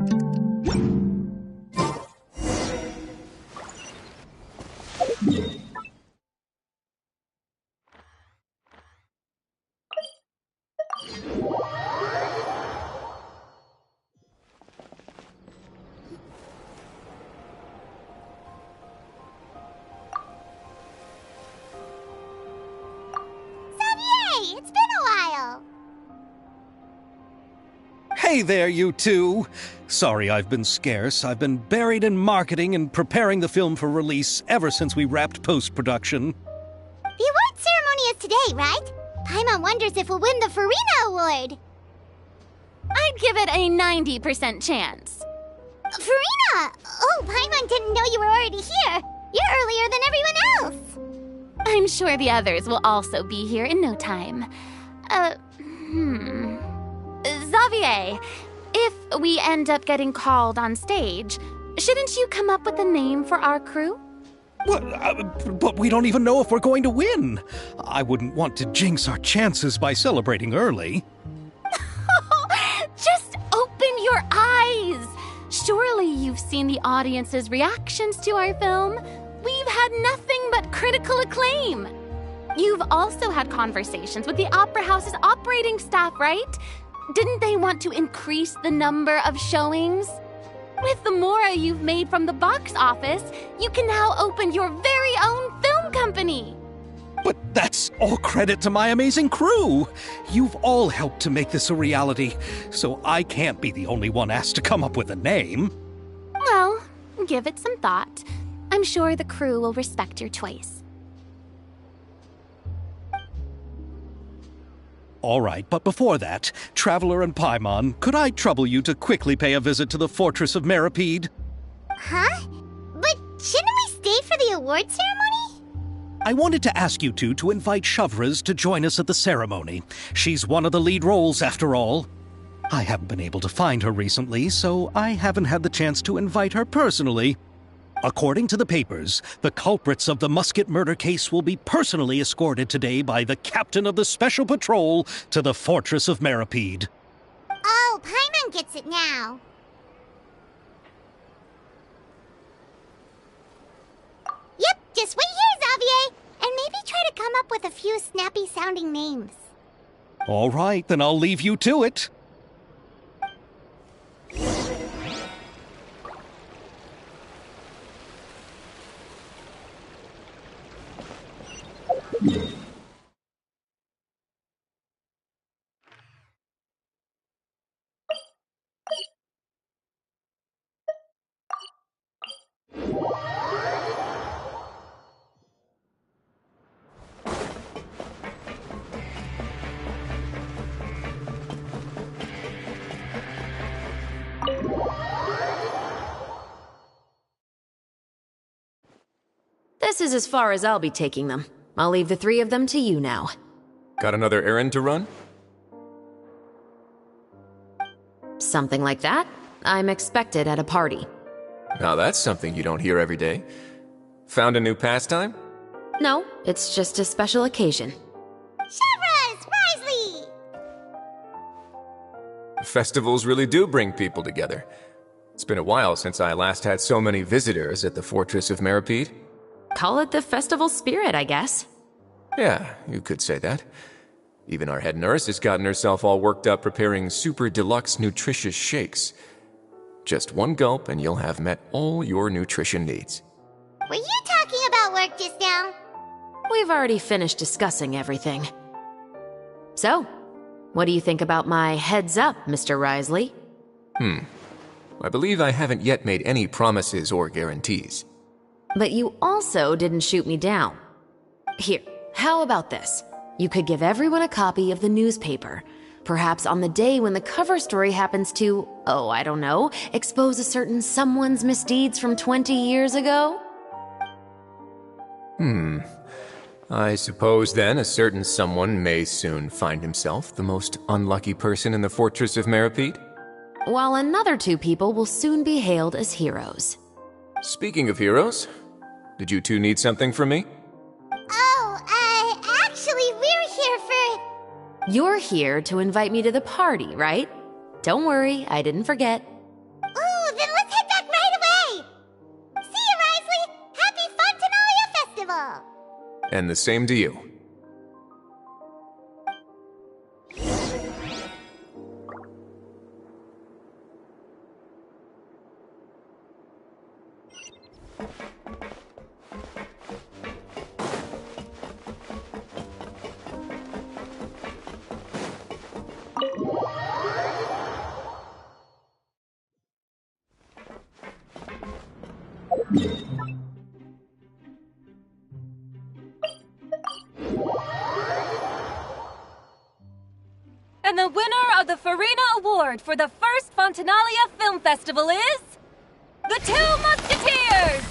it's been a while. Hey there, you two! Sorry I've been scarce. I've been buried in marketing and preparing the film for release ever since we wrapped post-production. The award ceremony is today, right? Paimon wonders if we'll win the Farina Award. I'd give it a 90% chance. Farina! Oh, Paimon didn't know you were already here. You're earlier than everyone else. I'm sure the others will also be here in no time. Xavier, if we end up getting called on stage, shouldn't you come up with a name for our crew? But we don't even know if we're going to win. I wouldn't want to jinx our chances by celebrating early. Just open your eyes! Surely you've seen the audience's reactions to our film. We've had nothing but critical acclaim. You've also had conversations with the Opera House's operating staff, right? Didn't they want to increase the number of showings? With the mora you've made from the box office, you can now open your very own film company. But that's all credit to my amazing crew. You've all helped to make this a reality, so I can't be the only one asked to come up with a name. Well, give it some thought. I'm sure the crew will respect your choice. All right, but before that, Traveler and Paimon, could I trouble you to quickly pay a visit to the Fortress of Meripede? Huh? But shouldn't we stay for the award ceremony? I wanted to ask you two to invite Shavraz to join us at the ceremony. She's one of the lead roles, after all. I haven't been able to find her recently, so I haven't had the chance to invite her personally. According to the papers, the culprits of the musket murder case will be personally escorted today by the captain of the Special Patrol to the Fortress of Meripede. Oh, Paimon gets it now. Yep, just wait here, Xavier, and maybe try to come up with a few snappy-sounding names. All right, then I'll leave you to it. This is as far as I'll be taking them. I'll leave the three of them to you now. Got another errand to run? Something like that. I'm expected at a party. Now that's something you don't hear every day. Found a new pastime? No, it's just a special occasion. Shavraz! Risley! Festivals really do bring people together. It's been a while since I last had so many visitors at the Fortress of Meripede. Call it the festival spirit, I guess. Yeah, you could say that. Even our head nurse has gotten herself all worked up preparing super deluxe nutritious shakes. Just one gulp and you'll have met all your nutrition needs. Were you talking about work just now? We've already finished discussing everything. So, what do you think about my heads up, Mr. Risley? I believe I haven't yet made any promises or guarantees. But you also didn't shoot me down. Here, how about this? You could give everyone a copy of the newspaper. Perhaps on the day when the cover story happens to, oh, I don't know, expose a certain someone's misdeeds from 20 years ago? I suppose then a certain someone may soon find himself the most unlucky person in the Fortress of Meripede? While another two people will soon be hailed as heroes. Speaking of heroes, did you two need something from me? Actually, we're here for... You're here to invite me to the party, right? Don't worry, I didn't forget. And the same to you. And the winner of the Farina Award for the first Fontanalia Film Festival is... The Two Musketeers!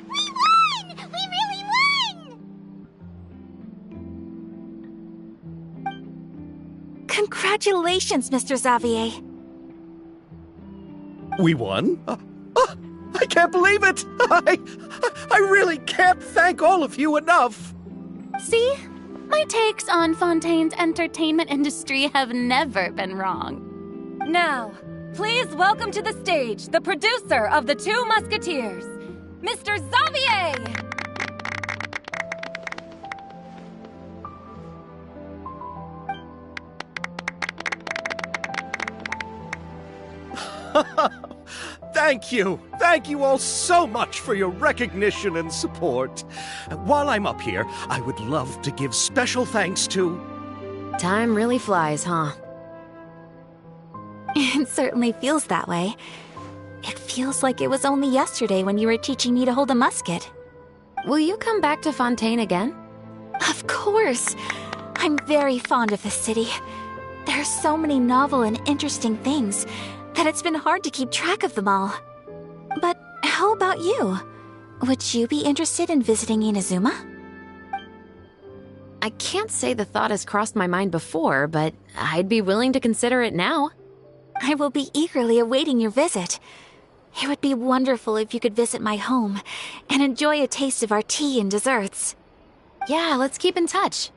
We won! We really won! Congratulations, Mr. Xavier. We won? I can't believe it! I really can't thank all of you enough! See? My takes on Fontaine's entertainment industry have never been wrong. Now, please welcome to the stage the producer of The Two Musketeers, Mr. Xavier! Thank you! Thank you all so much for your recognition and support. While I'm up here, I would love to give special thanks to... Time really flies, huh? It certainly feels that way. It feels like it was only yesterday when you were teaching me to hold a musket. Will you come back to Fontaine again? Of course! I'm very fond of this city. There are so many novel and interesting things that it's been hard to keep track of them all. But how about you? Would you be interested in visiting Inazuma? I can't say the thought has crossed my mind before, but I'd be willing to consider it now. I will be eagerly awaiting your visit. It would be wonderful if you could visit my home and enjoy a taste of our tea and desserts. Yeah, let's keep in touch.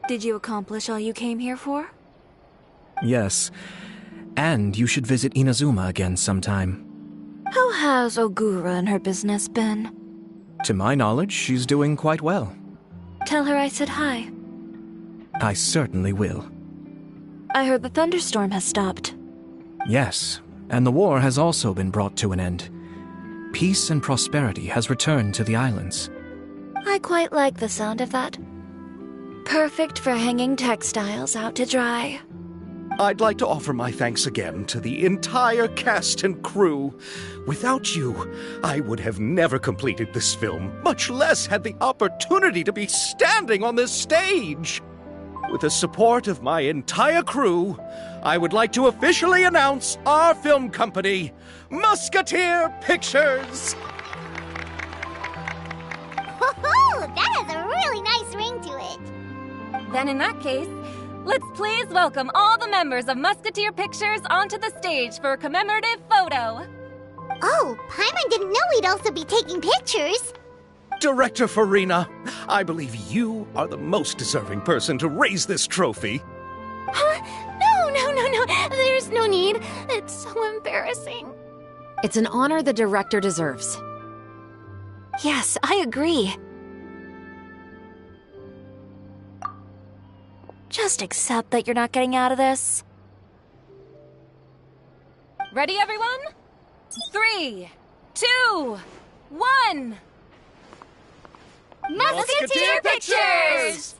Did you accomplish all you came here for? Yes. And you should visit Inazuma again sometime. How has Ogura and her business been? To my knowledge, she's doing quite well. Tell her I said hi. I certainly will. I heard the thunderstorm has stopped. Yes, and the war has also been brought to an end. Peace and prosperity has returned to the islands. I quite like the sound of that. Perfect for hanging textiles out to dry. I'd like to offer my thanks again to the entire cast and crew. Without you, I would have never completed this film, much less had the opportunity to be standing on this stage. With the support of my entire crew, I would like to officially announce our film company, Musketeer Pictures! Woohoo! That has a really nice ring to it. Then in that case, let's please welcome all the members of Musketeer Pictures onto the stage for a commemorative photo. Oh, Paimon didn't know we'd also be taking pictures. Director Farina, I believe you are the most deserving person to raise this trophy. Huh? No. There's no need. It's so embarrassing. It's an honor the director deserves. Yes, I agree. Just accept that you're not getting out of this. Ready, everyone? 3, 2, 1... Musketeer Pictures!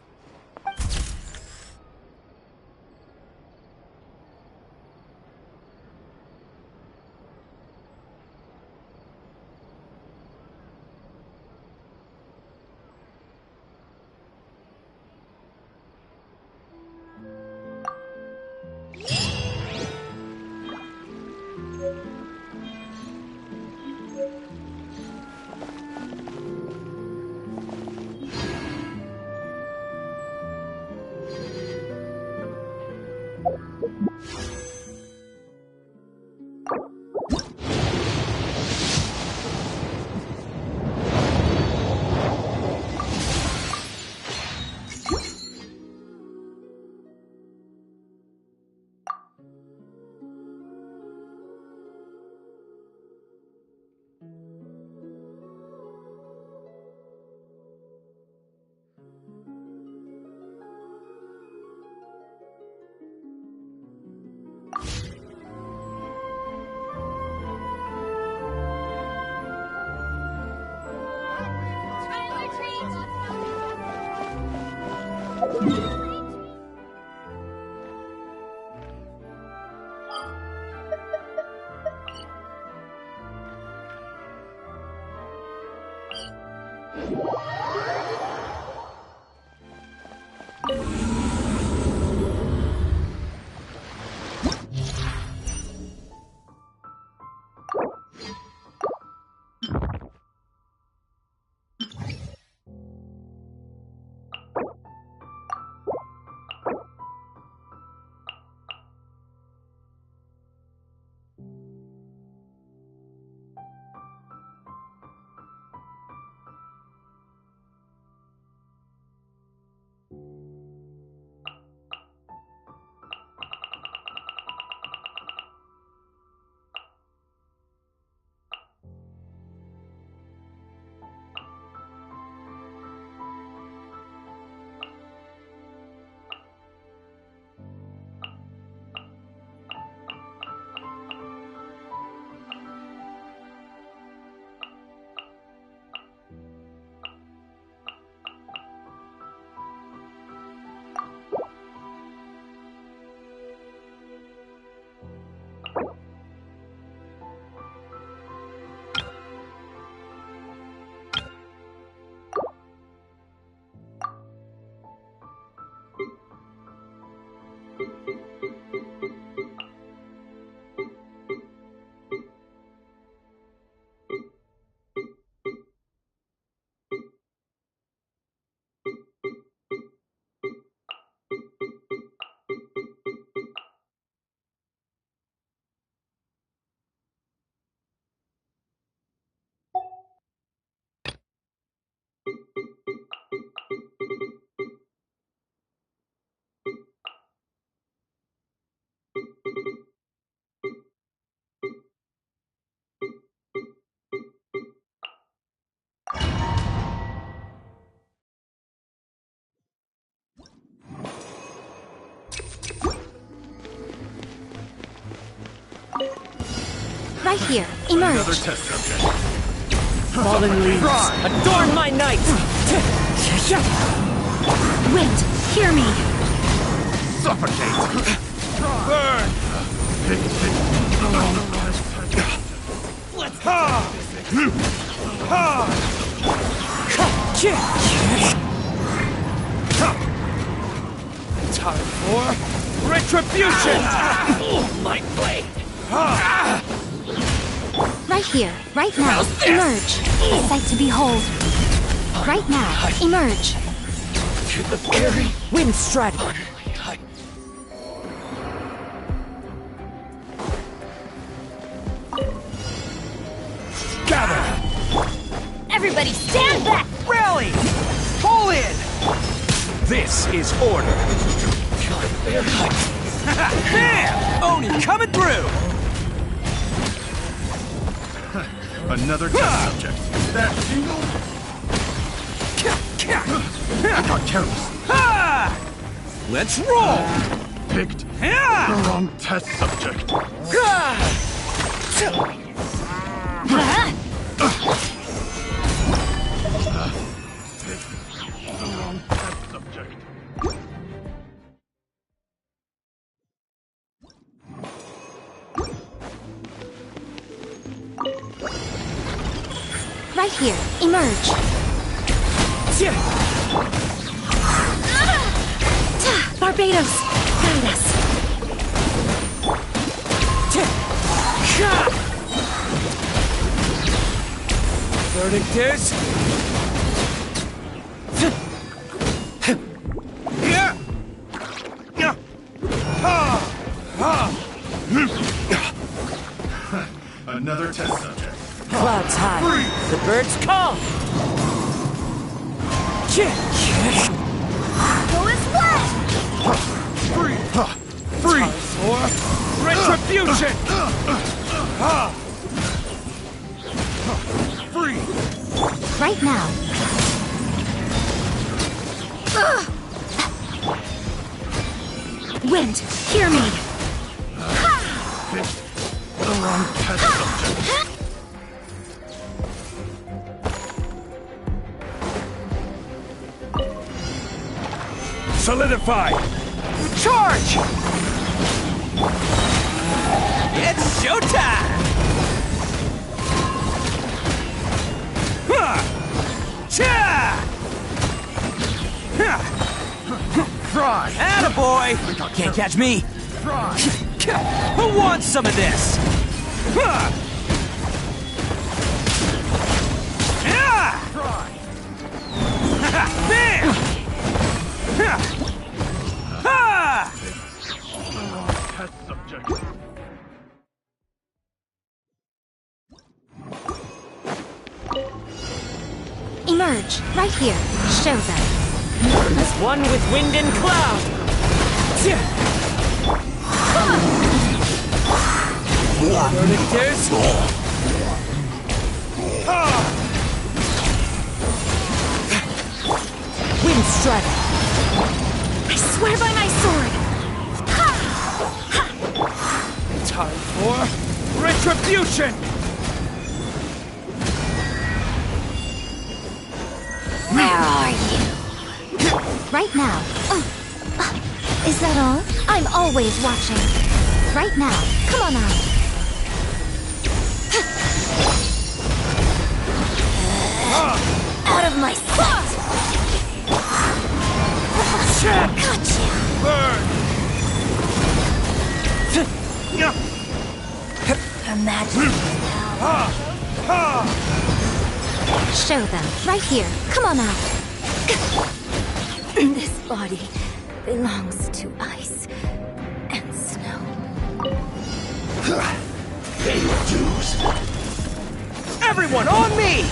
Right here. Emerge. Another test subject. Fallen leaves, adorn my night! Wind, hear me! Suffocate! Burn! Let's go! Time for retribution! My blade! Right here, right now, emerge. A sight to behold. Right now, emerge. To the very wind strike. Gather! Everybody stand back! Rally! Pull in! This is order. Bam! Oni coming through! Another test subject. That single? I got careless. Let's roll! Picked the wrong test subject. Picked the wrong test subject. Right here, emerge. Barbados, guide us. Verdict is... Another test subject. Clouds high. The birds call. Go as well! Free! For retribution! Free! Right now. Wind, hear me. Picked the wrong test subject. Solidify! Charge! It's showtime! Fry! Attaboy! Can't catch me! Fry! Who wants some of this? Fry! Bam! Test subject. Emerge, right here. Show them. As one with wind and cloud. There's... Wind Strider. I swear by my sword. Time for retribution. Where are you? Right now. Is that all? I'm always watching. Right now. Come on out. Out of my sight. Gotcha. Burn. Imagine now. Show them. Right here. Come on out. This body belongs to ice and snow. Pay your dues. Everyone on me!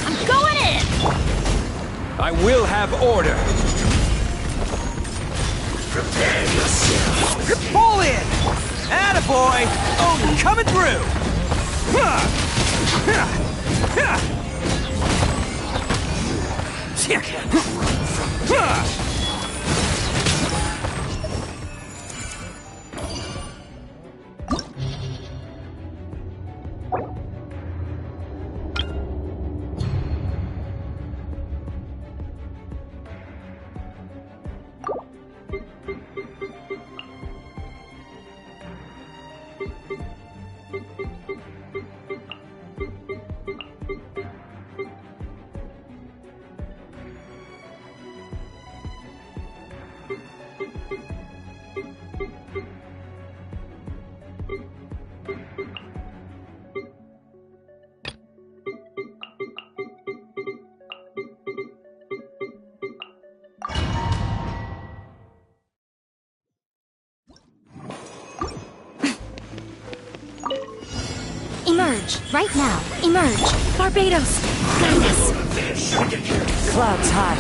I'm going in! I will have order. Prepare yourself. Pull in! Attaboy! Odin coming through! Emerge, right now. Emerge. Barbados, guide us. Clouds high.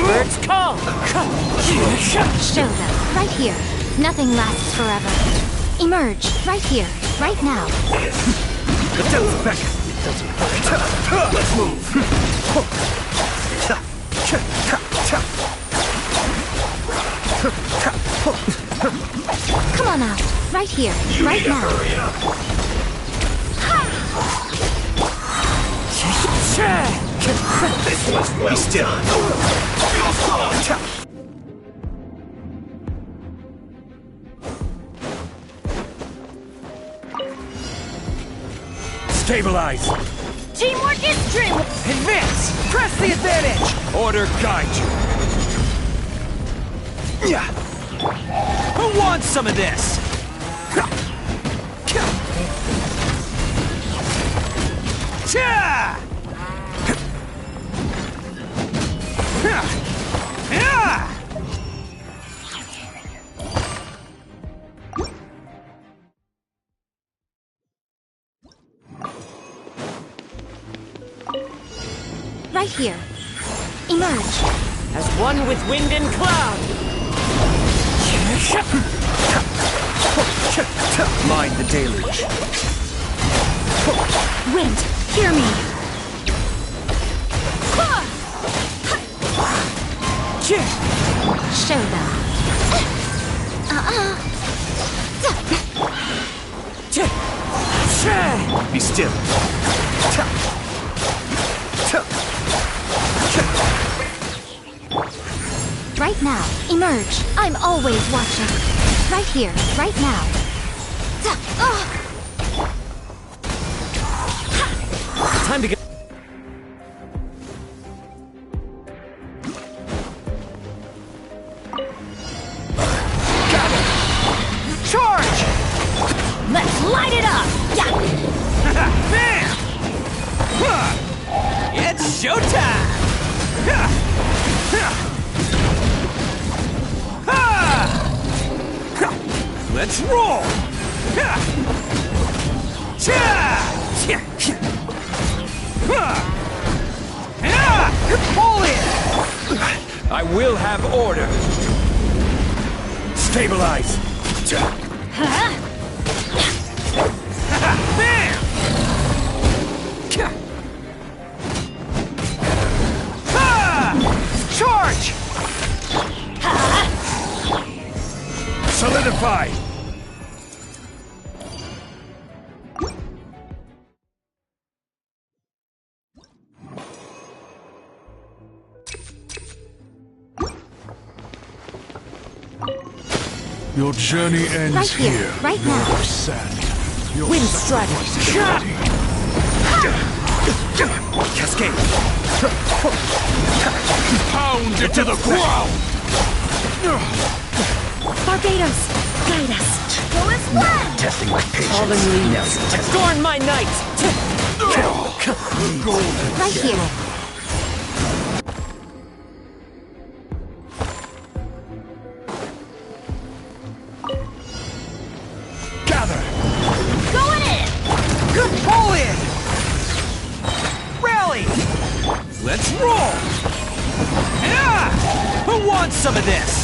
Birds call. Show them, right here. Nothing lasts forever. Emerge, right here, right now. The devil's back. Let's move. Come on out, right here, right now. This was well done. Stabilize. Teamwork is true! Advance! Press the advantage! Order guide you. Yeah. Who wants some of this? Right here. Emerge. As one with wind and cloud. Mind the deluge. Wind, hear me. Show them. Be still. Right now. Emerge. I'm always watching. Right here, right now. Time to go. Charge! Let's light it up! Bam! It's showtime! Let's roll! Pull in! I will have order. Stabilize. Bam! Charge! Solidify! Your journey ends Right here, right now. Lord of Sand. Your Wind sacrifice is Strider. ready. Cascade! Pound it to the ground! Barbados, guide us. Go as one! Testing my patience. Fallen leaves. Adorn my night. Right here. Gather! Going in! Good pull in! Rally! Let's roll! Who wants some of this?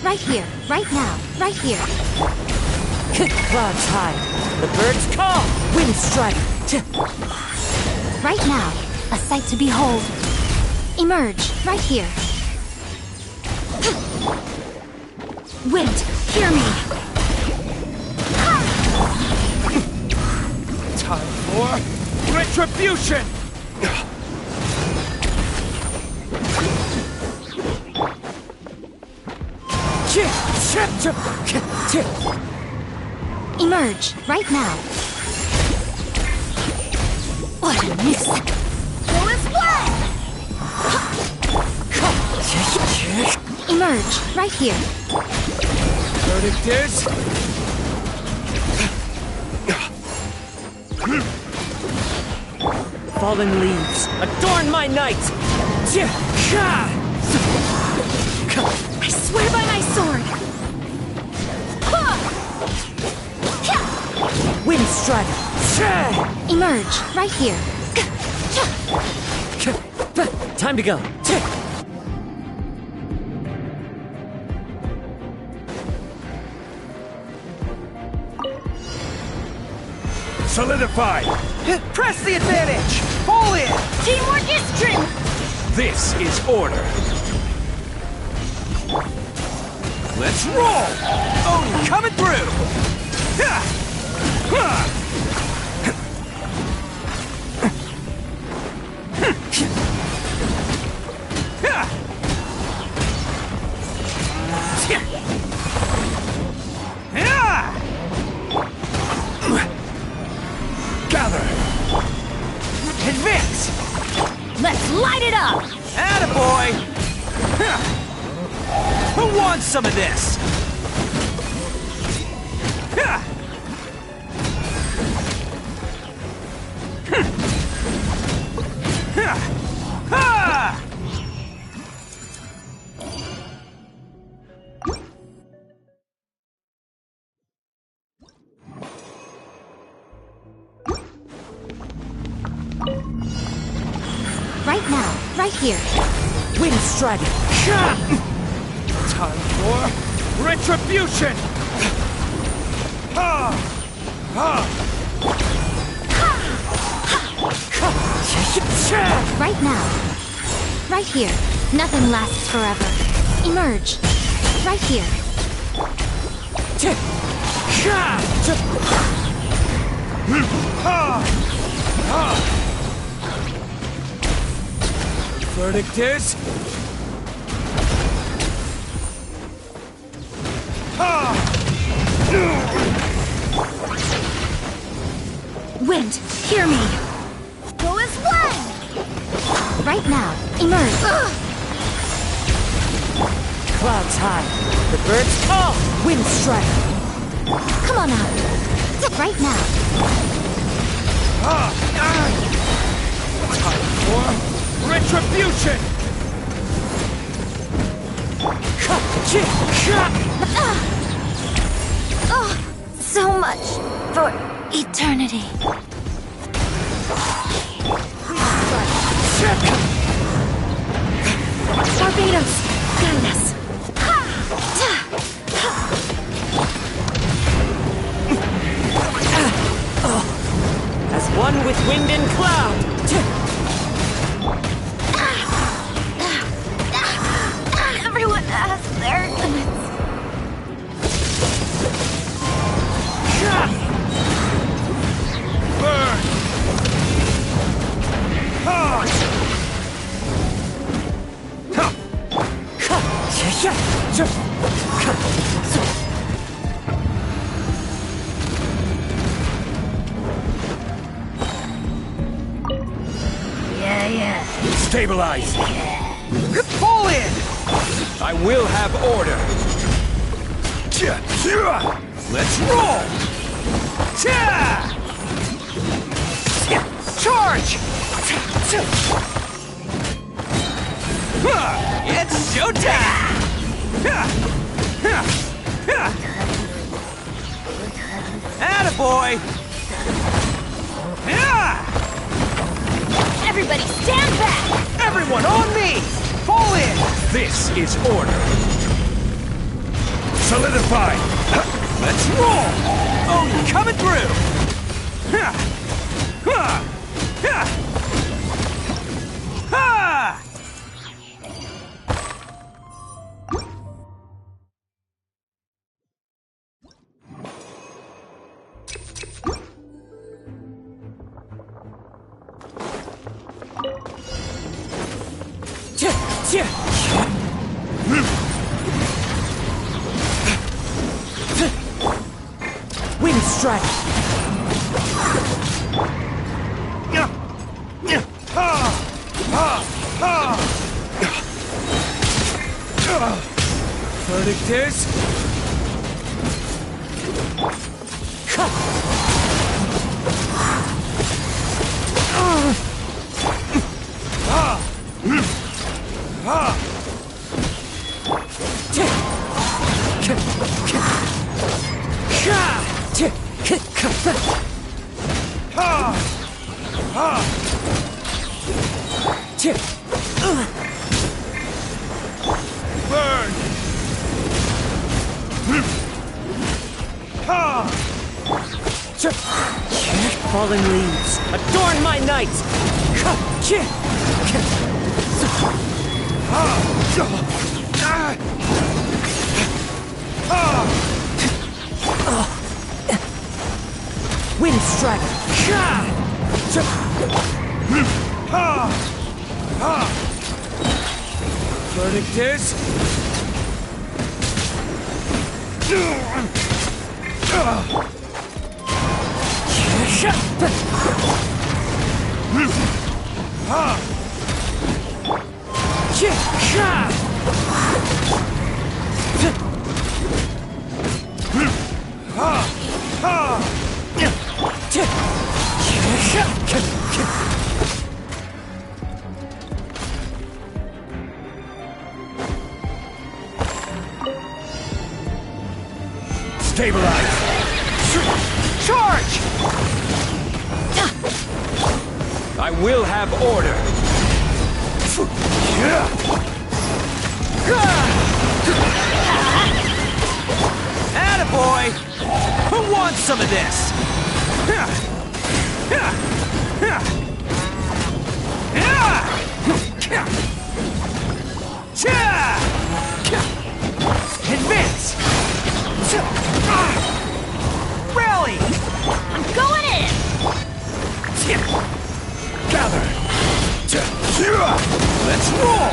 Right here, right now, right here. Clouds high. The birds call. Wind Strider. Right now, a sight to behold. Emerge, right here. Wind, hear me. Time for retribution! Emerge, right now. What a miss. Go as one! Emerge, right here. Verdict is... Fallen leaves. Adorn my night. I swear by my sword. Wind Strider. Emerge, right here. Time to go. Solidify! Press the advantage! Pull in! Teamwork is true! This is order! Let's roll! Odin coming through! it up! Attaboy! Who wants some of this? Right now, right here. Wind strike. Time for retribution! Right now. Right here. Nothing lasts forever. Emerge. Right here. Verdict is... Wind, hear me. Go as one! Right now, emerge. Clouds high. The birds call. Wind strike. Come on out. Right now. Time for retribution! Oh, so much for eternity. Barbados, guide us. As one with wind and cloud. Everyone has their limits. Burn! Yeah. Stabilize! Fall in! I will have order! Let's roll! Charge! It's showtime! Attaboy! Everybody stand back! Everyone on me! Fall in! This is order. Solidify! Let's roll! Oh, coming through! Wind strike. Verdict is... Burn! Fallen leaves, adorn my night! Wind strike! Verdict is... Stabilize! Charge! I will have order. Attaboy! Who wants some of this? Advance! Rally! I'm going in! Gather! Let's roll!